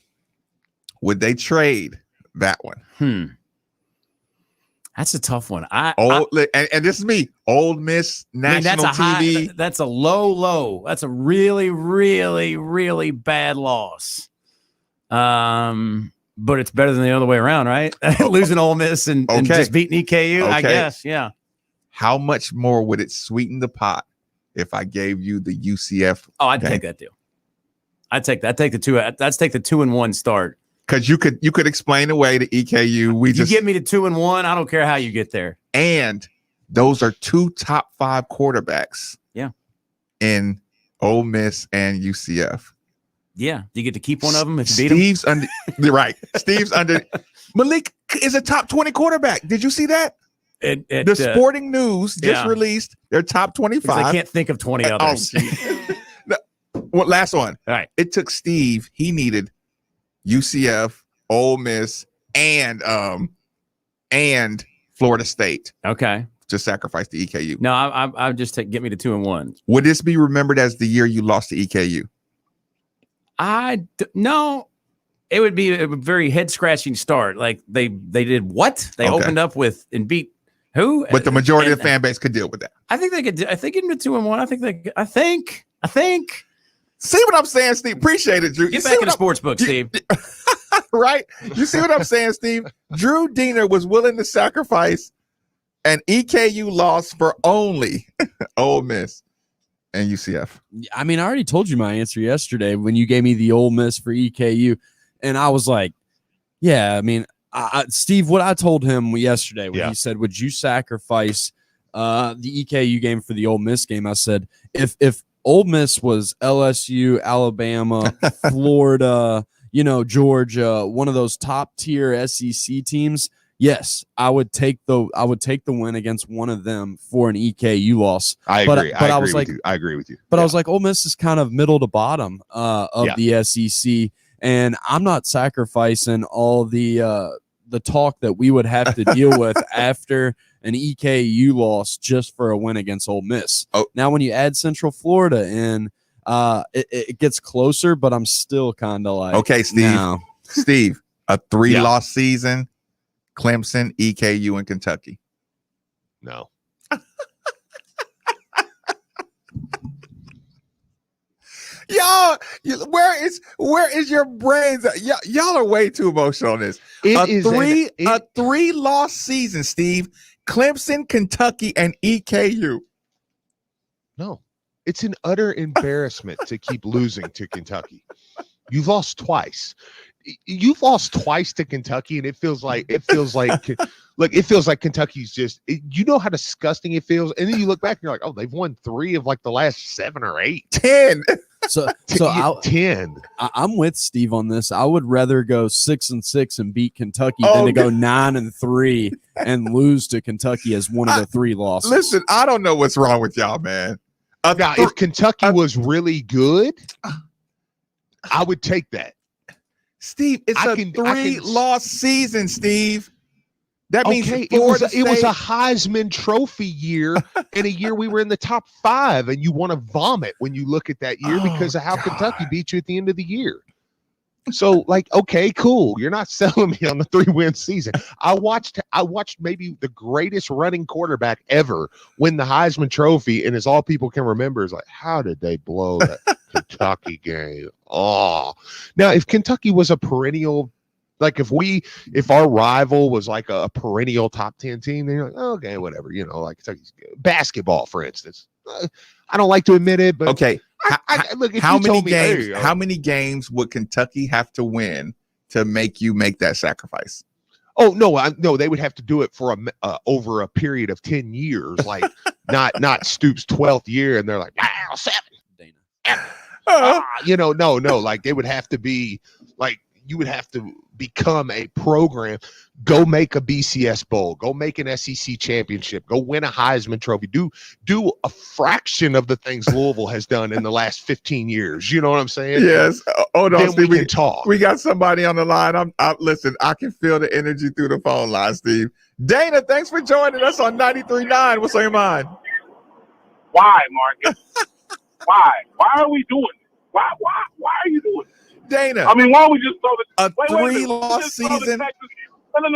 would they trade that one? That's a tough one. And this is me. Old Miss national TV. That's a low. That's a really, really, really bad loss. But it's better than the other way around, right? Losing Ole Miss and just beating EKU, I guess. Yeah. How much more would it sweeten the pot if I gave you the UCF? Oh, I'd take that deal. I'd take that. I'd take the 2-1 start. Because you could explain away to EKU. You get me to 2-1. I don't care how you get there. And those are 2 top 5 quarterbacks. Yeah. In Ole Miss and UCF. Yeah. You get to keep one of them if you beat Steve's under. Right. Steve's under. Malik is a top 20 quarterback. Did you see that? The Sporting News just released their top 25. I can't think of 20 others. Well, last one. All right. It took Steve. He needed UCF, Ole Miss, and Florida State. Okay. To sacrifice the EKU. No, I just get me to 2-1. Would this be remembered as the year you lost to EKU? No. It would be a very head scratching start. Like they did what? They opened up with and beat who? But the majority of the fan base could deal with that. I think they could. I think getting to 2-1. I think. See what I'm saying, Steve? Appreciate it, Drew. Get back in the sports book, Steve. Right? You see what I'm saying, Steve? Drew Diener was willing to sacrifice an EKU loss for only Ole Miss and UCF. I mean, I already told you my answer yesterday when you gave me the Ole Miss for EKU. And I was like, yeah, I mean, Steve, what I told him yesterday when he said, would you sacrifice the EKU game for the Ole Miss game? I said, if Ole Miss was LSU, Alabama, Florida, Georgia, one of those top tier SEC teams, yes, I would take the win against one of them for an EKU loss. I agree. I agree with you. But I was like, Ole Miss is kind of middle to bottom of the SEC, and I'm not sacrificing all the talk that we would have to deal with after an EKU loss just for a win against Ole Miss. Oh. Now, when you add Central Florida in, it gets closer, but I'm still kind of like, okay, Steve. No. Steve, a 3-loss season, Clemson, EKU, and Kentucky. No. Y'all, where is your brains? Y'all are way too emotional on this. A 3-loss season, Steve. Clemson, Kentucky, and EKU. No, it's an utter embarrassment to keep losing to Kentucky. You've lost twice. You've lost twice to Kentucky, and it feels like Kentucky's just. How disgusting it feels, and then you look back and you're like, oh, they've won 3 of like the last 7 or 8, 10. So 10. I'm with Steve on this. I would rather go 6-6 and beat Kentucky than to go 9-3 and lose to Kentucky as one of the 3 losses. Listen, I don't know what's wrong with y'all, man. Now, if Kentucky was really good, I would take that. Steve, it's a 3-loss season, Steve. That means it was a Heisman Trophy year and a year we were in the top 5, and you want to vomit when you look at that year because of how Kentucky beat you at the end of the year. So, okay, cool. You're not selling me on the 3-win season. I watched maybe the greatest running quarterback ever win the Heisman Trophy, and as all people can remember is like, how did they blow that? Kentucky game. Oh, now if Kentucky was a perennial, like if our rival was like a perennial top 10 team, then you're like, oh, okay, whatever, like Kentucky's basketball, for instance. I don't like to admit it, but okay. Look, if how you many told me, games? hey, How many games would Kentucky have to win to make you make that sacrifice? Oh no, they would have to do it for over a period of 10 years, like not Stoops' 12th year, and they're like, wow, 7. No, like they would have to be like, you would have to become a program, go make a BCS bowl, go make an SEC championship, go win a Heisman Trophy, do a fraction of the things Louisville has done in the last 15 years. You know what I'm saying? Yes. Hold on, then Steve. we can talk. We got somebody on the line. Listen, I can feel the energy through the phone line, Steve. Dana, thanks for joining us on 93.9. What's on your mind? Why, Marcus? Why? Why are we doing it? Why are you doing it? Dana. I mean, why don't we just throw the three-loss season? No. Why don't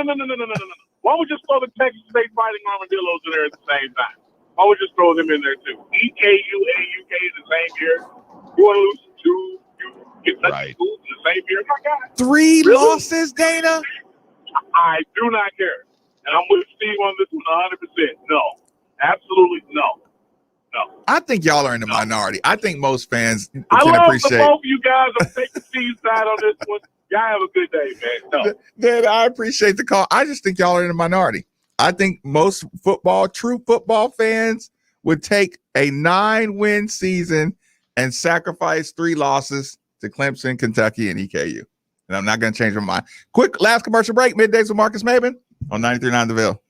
we just throw the Texas State Fighting Armadillos in there at the same time? Why don't we just throw them in there too? EKU, AUK in the same year. You want to lose two? You get Kentucky schools in the same year? My God. 3 losses, Dana? I do not care. And I'm with Steve on this one 100%. No. Absolutely no. No. I think y'all are in the minority. I think most fans can love appreciate. both of you guys. I'm taking Steve's side on this one. Y'all have a good day, man. No. Then I appreciate the call. I just think y'all are in the minority. I think most true football fans would take a 9-win season and sacrifice 3 losses to Clemson, Kentucky, and EKU. And I'm not going to change my mind. Quick last commercial break. Middays with Marcus Maben on 93.9 The Ville.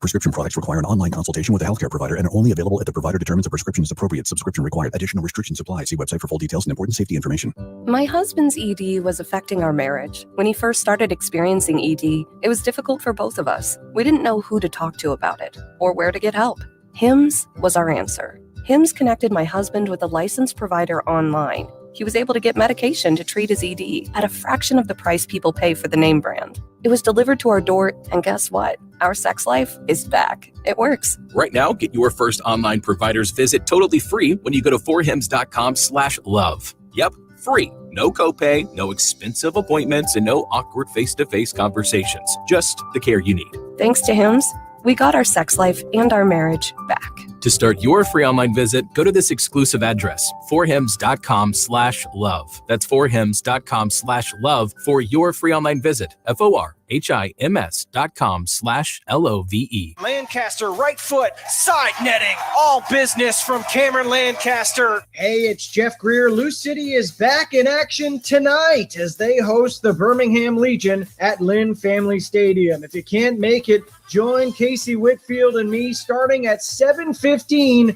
Prescription products require an online consultation with a healthcare provider and are only available if the provider determines a prescription is appropriate. Subscription required. Additional restrictions apply. See website for full details and important safety information. My husband's ED was affecting our marriage. When he first started experiencing ED, it was difficult for both of us. We didn't know who to talk to about it or where to get help. HIMSS was our answer. HIMSS connected my husband with a licensed provider online. He was able to get medication to treat his ED at a fraction of the price people pay for the name brand. It was delivered to our door, and guess what? Our sex life is back. It works. Right now, get your first online provider's visit totally free when you go to forhims.com/love. Yep, free. No copay, no expensive appointments, and no awkward face-to-face conversations. Just the care you need. Thanks to HIMSS, we got our sex life and our marriage back. To start your free online visit, go to this exclusive address, forhims.com/love. That's forhims.com/love for your free online visit. FORHIMS.com/LOVE. Lancaster, right foot, side netting, all business from Cameron Lancaster. Hey, it's Jeff Greer. Lou City is back in action tonight as they host the Birmingham Legion at Lynn Family Stadium. If you can't make it, join Casey Whitfield and me starting at 7:15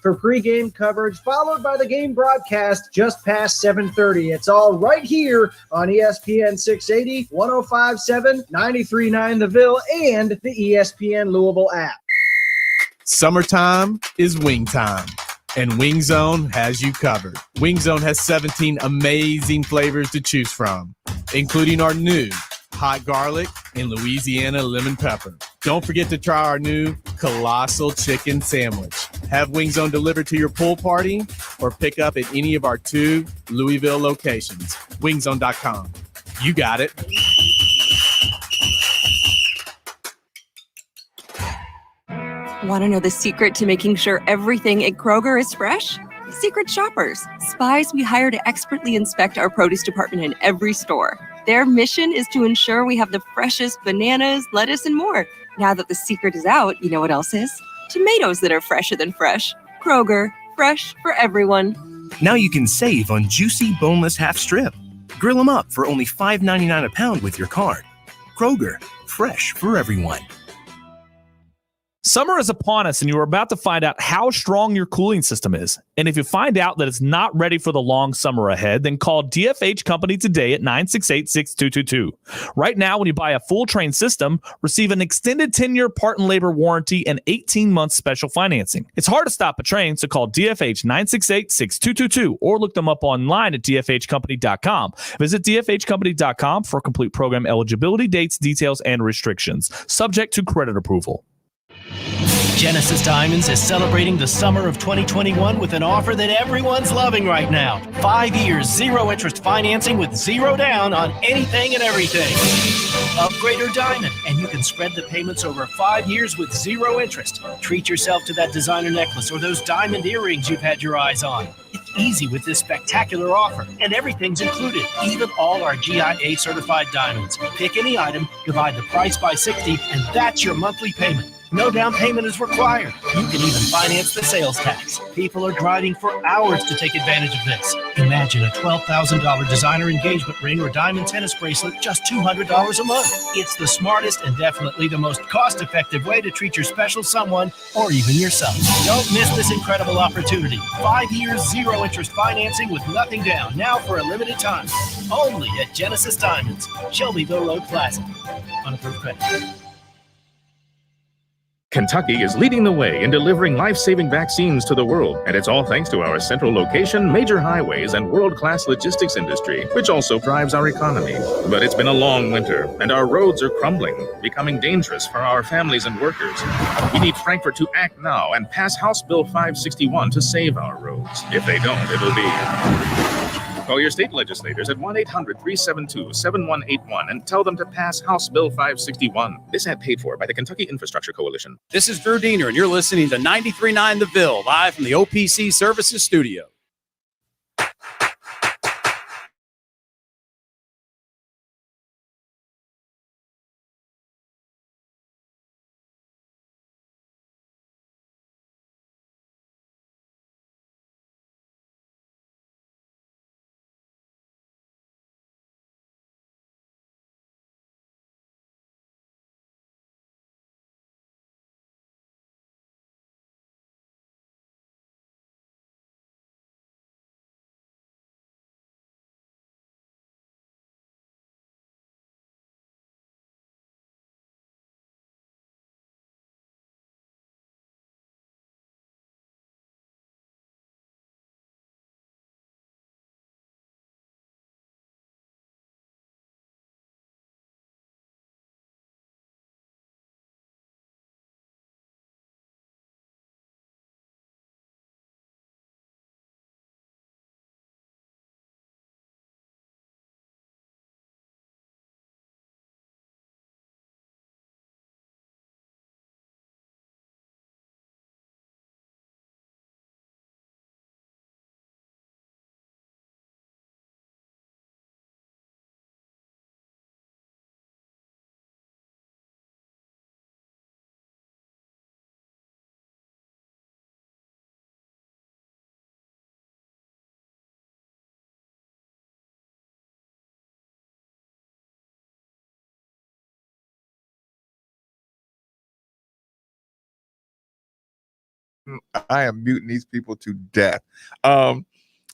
for pregame coverage, followed by the game broadcast just past 7:30. It's all right here on ESPN 680, 105.7, 93.9 The Ville, and the ESPN Louisville app. Summertime is wing time, and Wing Zone has you covered. Wing Zone has 17 amazing flavors to choose from, including our new hot garlic and Louisiana lemon pepper. Don't forget to try our new colossal chicken sandwich. Have Wing Zone delivered to your pool party or pick up at any of our 2 Louisville locations. Wingzone.com. You got it. Want to know the secret to making sure everything at Kroger is fresh? Secret shoppers, spies we hire to expertly inspect our produce department in every store. Their mission is to ensure we have the freshest bananas, lettuce, and more. Now that the secret is out, you know what else is? Tomatoes that are fresher than fresh. Kroger, fresh for everyone. Now you can save on juicy, boneless half strip. Grill them up for only $5.99 a pound with your card. Kroger, fresh for everyone. Summer is upon us, and you are about to find out how strong your cooling system is. And if you find out that it's not ready for the long summer ahead, then call DFH Company today at 968-6222. Right now, when you buy a full Train system, receive an extended 10-year part and labor warranty and 18-month special financing. It's hard to stop a Train, so call DFH 968-6222 or look them up online at dfhcompany.com. Visit dfhcompany.com for complete program eligibility, dates, details, and restrictions. Subject to credit approval. Genesis Diamonds is celebrating the summer of 2021 with an offer that everyone's loving right now. 5 years, zero interest financing with zero down on anything and everything. Upgrade or diamond, and you can spread the payments over 5 years with zero interest. Treat yourself to that designer necklace or those diamond earrings you've had your eyes on. It's easy with this spectacular offer, and everything's included, even all our GIA certified diamonds. Pick any item, divide the price by 60, and that's your monthly payment. No down payment is required. You can even finance the sales tax. People are driving for hours to take advantage of this. Imagine a $12,000 designer engagement ring or diamond tennis bracelet, just $200 a month. It's the smartest and definitely the most cost-effective way to treat your special someone or even yourself. Don't miss this incredible opportunity. 5 years, zero interest financing with nothing down, now for a limited time. Only at Genesis Diamonds, Shelbyville Road Plaza. Unapproved credit. Kentucky is leading the way in delivering life-saving vaccines to the world, and it's all thanks to our central location, major highways, and world-class logistics industry, which also drives our economy. But it's been a long winter, and our roads are crumbling, becoming dangerous for our families and workers. We need Frankfort to act now and pass House Bill 561 to save our roads. If they don't, it'll be... Call your state legislators at 1-800-372-7181 and tell them to pass House Bill 561. This ad paid for by the Kentucky Infrastructure Coalition. This is Drew Diener, and you're listening to 93.9 The Ville, live from the OPC Services Studio. I am muting these people to death.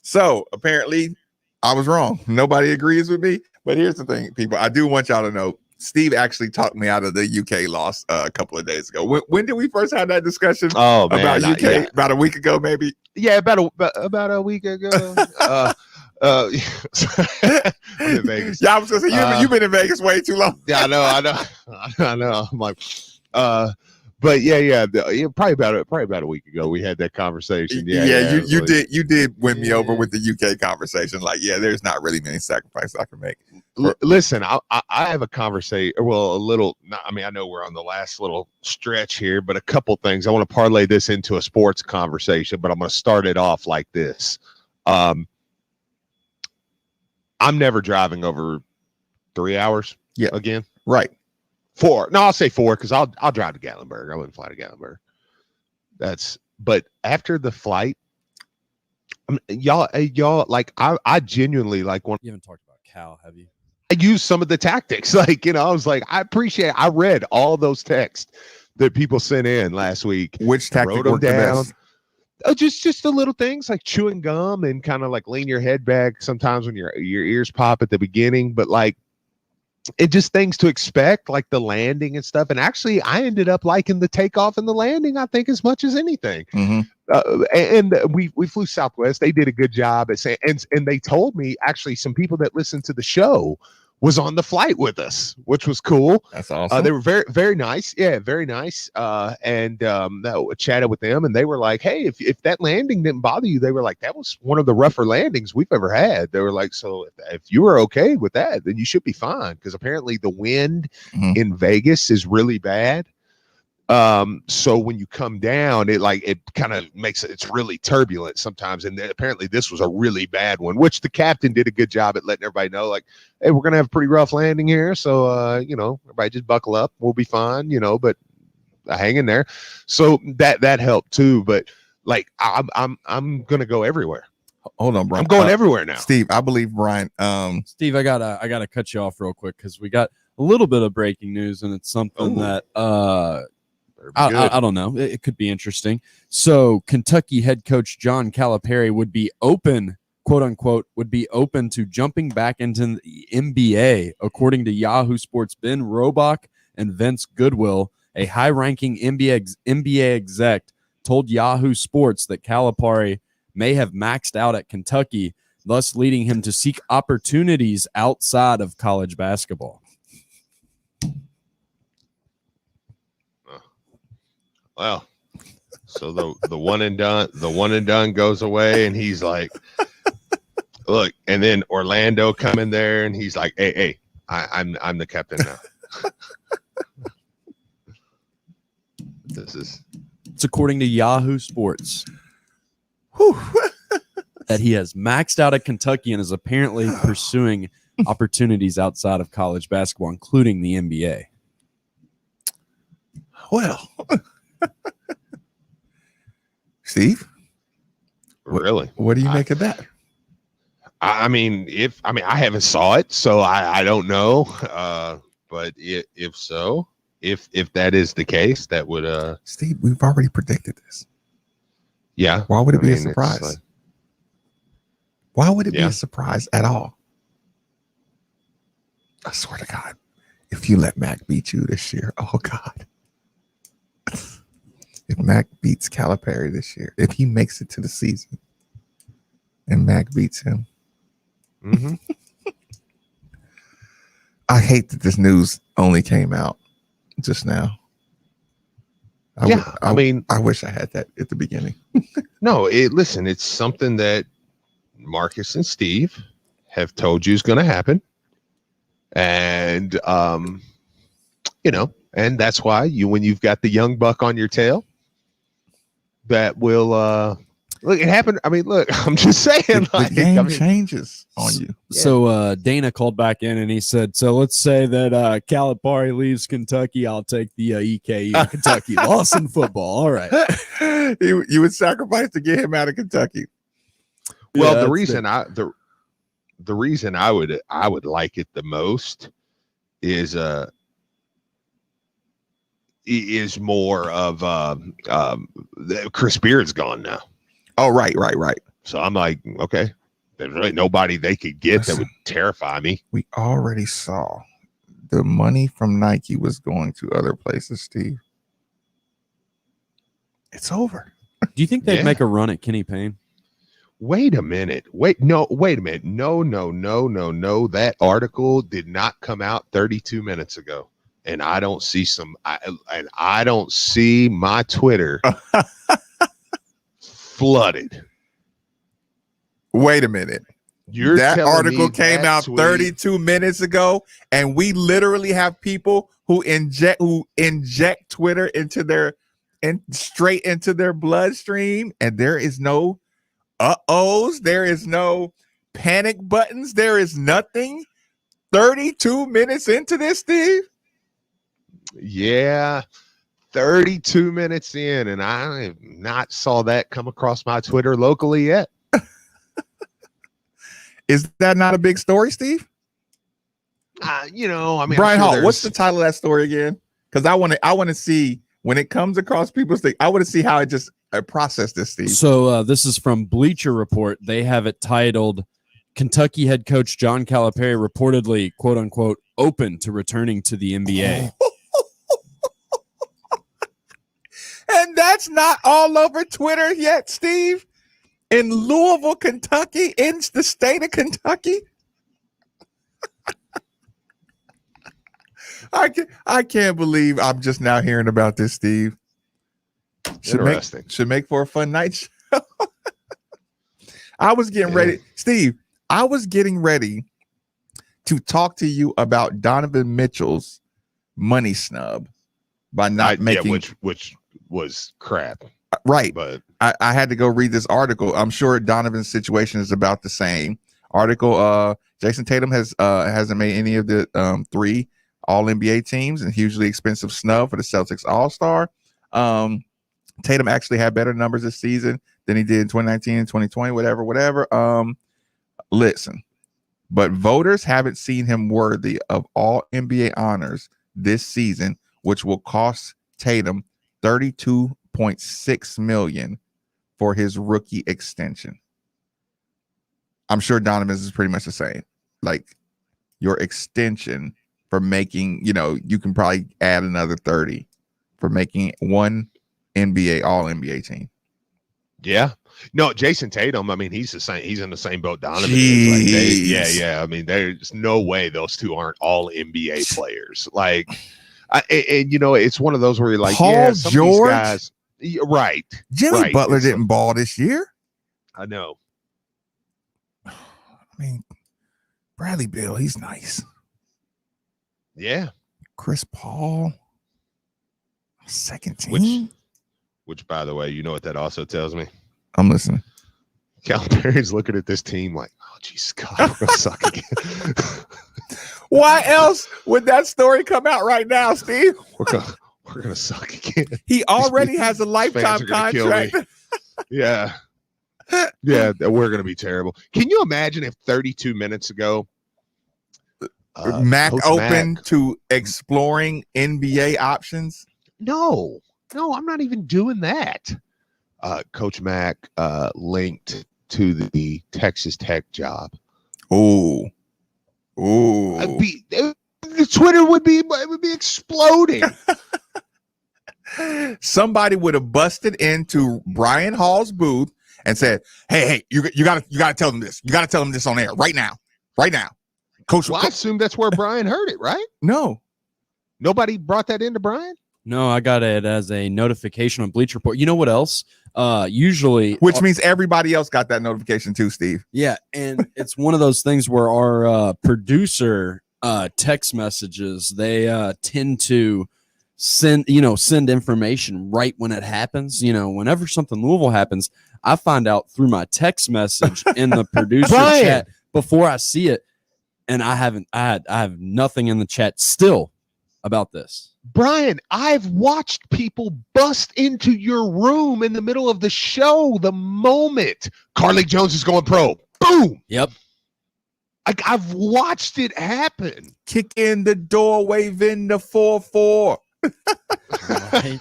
So apparently I was wrong. Nobody agrees with me. But here's the thing, people. I do want y'all to know Steve actually talked me out of the UK loss a couple of days ago. When did we first have that discussion? Oh, man, about UK? yeah. About a week ago, maybe. Yeah, about a week ago. I'm in Vegas. Yeah, I was gonna say you've been in Vegas way too long. Yeah, I know. I'm like, but yeah, probably about a week ago we had that conversation. You did win me over with the UK conversation. Like, yeah, there's not really many sacrifices I can make. Listen, I have a conversation. Well, a little. I mean, I know we're on the last little stretch here, but a couple things. I want to parlay this into a sports conversation, but I'm going to start it off like this. I'm never driving over 3 hours. Yeah, again, right. 4. No, I'll say 4 because I'll drive to Gatlinburg. I wouldn't fly to Gatlinburg. But after the flight, y'all like I genuinely like when you haven't talked about Cal, have you? I used some of the tactics. Like, I was like, I read all those texts that people sent in last week. Which tactic worked the best? Just the little things like chewing gum and kind of like lean your head back sometimes when your ears pop at the beginning, but like it just things to expect, like the landing and stuff. And actually I ended up liking the takeoff and the landing, I think, as much as anything. Mm-hmm. And we flew Southwest. They did a good job at saying, and they told me actually some people that listened to the show was on the flight with us, which was cool. That's awesome. They were very, very nice. Yeah, very nice. And chatted with them, and they were like, "Hey, if that landing didn't bother you," they were like, "That was one of the rougher landings we've ever had." They were like, "So if you were okay with that, then you should be fine," because apparently the wind in Vegas is really bad. So when you come down, it kind of makes it's really turbulent sometimes. And apparently this was a really bad one, which the captain did a good job at letting everybody know, like, hey, we're going to have a pretty rough landing here. So, everybody just buckle up. We'll be fine, but hang in there. So that helped too. But like, I'm going to go everywhere. Hold on, Brian. I'm going everywhere now. Steve, I believe Brian. Steve, I gotta cut you off real quick because we got a little bit of breaking news, and it's something that I don't know. It could be interesting. So Kentucky head coach John Calipari would be open, quote unquote, to jumping back into the NBA, according to Yahoo Sports' Ben Robach and Vince Goodwill. A high-ranking NBA exec told Yahoo Sports that Calipari may have maxed out at Kentucky, thus leading him to seek opportunities outside of college basketball. Well, so the one and done goes away, and he's like, look, and then Orlando come in there, and he's like, hey, I'm the captain now. It's according to Yahoo Sports that he has maxed out at Kentucky and is apparently pursuing opportunities outside of college basketball, including the NBA. Well, Steve, really, what do you make of that? I mean, I haven't saw it, so I don't know. But if so, if that is the case, that would Steve, we've already predicted this. Yeah. Why would it be a surprise? Like, why would it be a surprise at all? I swear to God, if you let Mac beat you this year, oh God. If Mac beats Calipari this year, if he makes it to the season and Mac beats him, I hate that this news only came out just now. I wish I had that at the beginning. No, listen, it's something that Marcus and Steve have told you is going to happen. And, and that's why when you've got the young buck on your tail, that will look, it happened. I mean, look, I'm just saying, the game changes on you. So Dana called back in and he said, so let's say that Calipari leaves Kentucky. I'll take the EKU Kentucky loss in football. All right. You would sacrifice to get him out of Kentucky. Well, the reason I would like it the most is more of Chris Beard's gone now. Oh, right. So I'm like, okay, there's really nobody they could get that would terrify me. We already saw the money from Nike was going to other places, Steve. It's over. Do you think they'd make a run at Kenny Payne? Wait a minute. Wait a minute. No. That article did not come out 32 minutes ago. And I don't see I don't see my Twitter flooded. Wait a minute. That article came out 32 minutes ago, and we literally have people who inject Twitter straight into their bloodstream, and there is no there is no panic buttons, there is nothing. 32 minutes into this, Steve. Yeah, 32 minutes in, and I have not saw that come across my Twitter locally yet. Is that not a big story, Steve? Brian Hall, what's the title of that story again? Because I want to see when it comes across people's thing. I want to see how it process this, Steve. So this is from Bleacher Report. They have it titled, Kentucky head coach John Calipari reportedly, quote unquote, open to returning to the NBA. And that's not all over Twitter yet, Steve. In Louisville, Kentucky, in the state of Kentucky. I can't believe I'm just now hearing about this, Steve. Interesting. Should make for a fun night show. I was getting ready, Steve. I was getting ready to talk to you about Donovan Mitchell's money snub by not making, which was crap. Right. But I had to go read this article. I'm sure Donovan's situation is about the same. Article, Jason Tatum hasn't made any of the 3 All-NBA teams, and hugely expensive snub for the Celtics All-Star. Tatum actually had better numbers this season than he did in 2019 and 2020, whatever. Listen, but voters haven't seen him worthy of all NBA honors this season, which will cost Tatum $32.6 million for his rookie extension. I'm sure Donovan's is pretty much the same. Like, your extension for making, you can probably add another 30 for making one NBA All-NBA team. Yeah. No, Jason Tatum, I mean, he's the same. He's in the same boat Donovan is. Like yeah. I mean, there's no way those two aren't all NBA players. Like, it's one of those where you're like, Paul some George, of these guys, right? Jimmy Butler didn't ball this year. I know. I mean, Bradley Beal, he's nice. Yeah. Chris Paul, second team. Which, by the way, you know what that also tells me? I'm listening. Calipari's looking at this team like, oh, geez, God, we're gonna suck again. Why else would that story come out right now, Steve? We're gonna suck again. He already has a lifetime contract. Yeah. Yeah, we're gonna be terrible. Can you imagine if 32 minutes ago Mac Coach open Mac, to exploring NBA options? No, I'm not even doing that. Coach Mac linked to the Texas Tech job. Oh, the Twitter would be exploding. Somebody would have busted into Brian Hall's booth and said, "Hey, you gotta tell them this. You gotta tell them this on air right now, Coach." Well, I assume that's where Brian heard it, right? No, nobody brought that into Brian. No, I got it as a notification on Bleacher Report. You know what else? Usually, which means everybody else got that notification too, Steve. Yeah, and it's one of those things where our producer text messages, they tend to send information right when it happens. Whenever something Louisville happens, I find out through my text message in the producer chat before I see it, and I have nothing in the chat still about this. Brian, I've watched people bust into your room in the middle of the show the moment Carly Jones is going pro. Boom. Yep. I've watched it happen. Kick in the door, waving the 4-4. Right.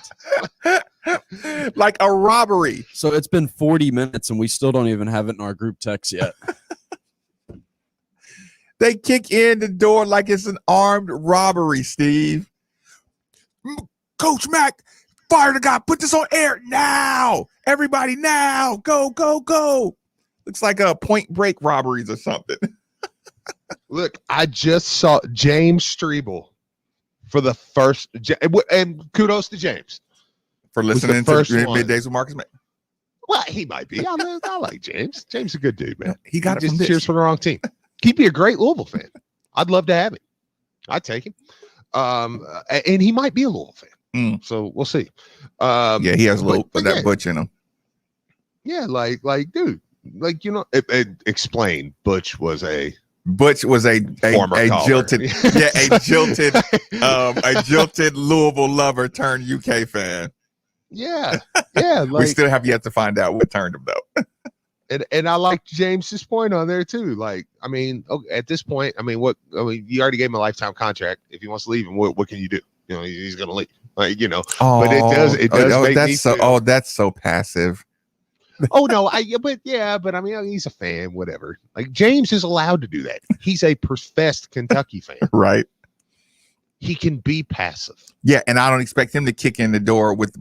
Like a robbery. So it's been 40 minutes and we still don't even have it in our group text yet. They kick in the door like it's an armed robbery, Steve. Coach Mac, fire the guy. Put this on air now. Everybody now. Go, go, go. Looks like a Point Break robberies or something. Look, I just saw James Strebel for the first, and kudos to James for listening to Middays with Marcus Mack. Well, he might be. I like James. James is a good dude, man. He got it just from cheers for the wrong team. He'd be a great Louisville fan. I'd love to have him. I'd take him. And he might be a Louisville fan. So we'll see. Yeah, he has a little that Butch in him. Yeah, like, dude, like, explain. Butch was a jilted, a jilted Louisville lover turned UK fan. Yeah. We still have yet to find out what turned him though. And I like James's point on there too. Like, I mean, at this point, you already gave him a lifetime contract. If he wants to leave, and what can you do? He's gonna leave. Like, but it does make me feel, that's so passive. Oh no, but I mean, he's a fan, whatever. Like, James is allowed to do that. He's a professed Kentucky fan, right? He can be passive. Yeah, and I don't expect him to kick in the door with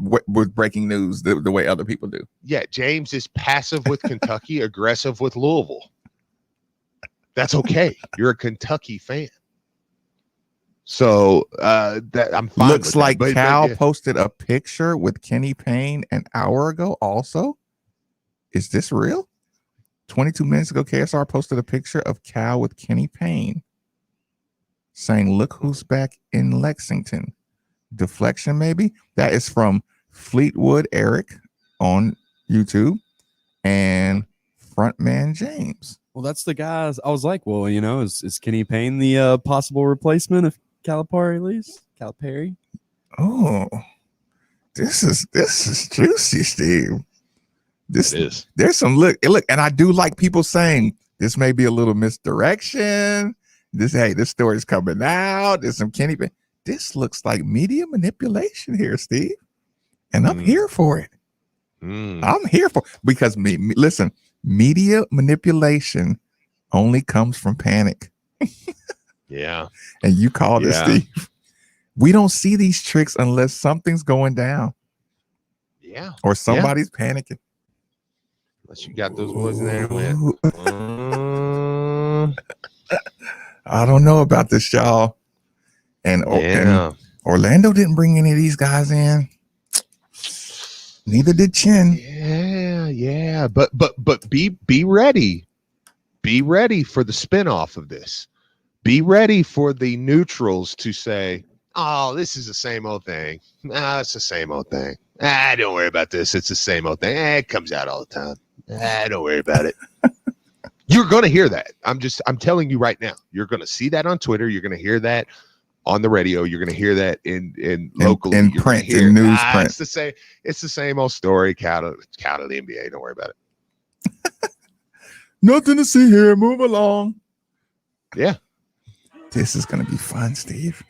breaking news the way other people do. Yeah, James is passive with Kentucky, aggressive with Louisville. That's okay. You're a Kentucky fan. So that I'm fine Looks with like that. Cal yeah. posted a picture with Kenny Payne an hour ago. Also, is this real? 22 minutes ago, KSR posted a picture of Cal with Kenny Payne, saying, "Look who's back in Lexington." Deflection, maybe. That is from Fleetwood Eric on YouTube and Frontman James. Well, that's the guys. I was like, well, is Kenny Payne the possible replacement if Calipari leaves? Calipari? Oh, this is juicy, Steve. This is. There's some look, and I do like people saying this may be a little misdirection. This story's coming out. There's some Kenny Payne. This looks like media manipulation here, Steve, and I'm here for it. I'm here for because listen, media manipulation only comes from panic. Yeah, and you called it, Steve. We don't see these tricks unless something's going down. Yeah, or somebody's panicking. Unless you got those boys in there and went. I don't know about this, y'all. And Orlando didn't bring any of these guys in. Neither did Chin. Yeah. But be ready. Be ready for the spinoff of this. Be ready for the neutrals to say, "Oh, this is the same old thing. It's the same old thing. Don't worry about this. It's the same old thing. It comes out all the time. Don't worry about it." You're going to hear that. I'm telling you right now. You're going to see that on Twitter. You're going to hear that on the radio. You're going to hear that in locally. In print, in newsprint. It's the same old story. Count of the NBA. Don't worry about it. Nothing to see here. Move along. Yeah. This is going to be fun, Steve.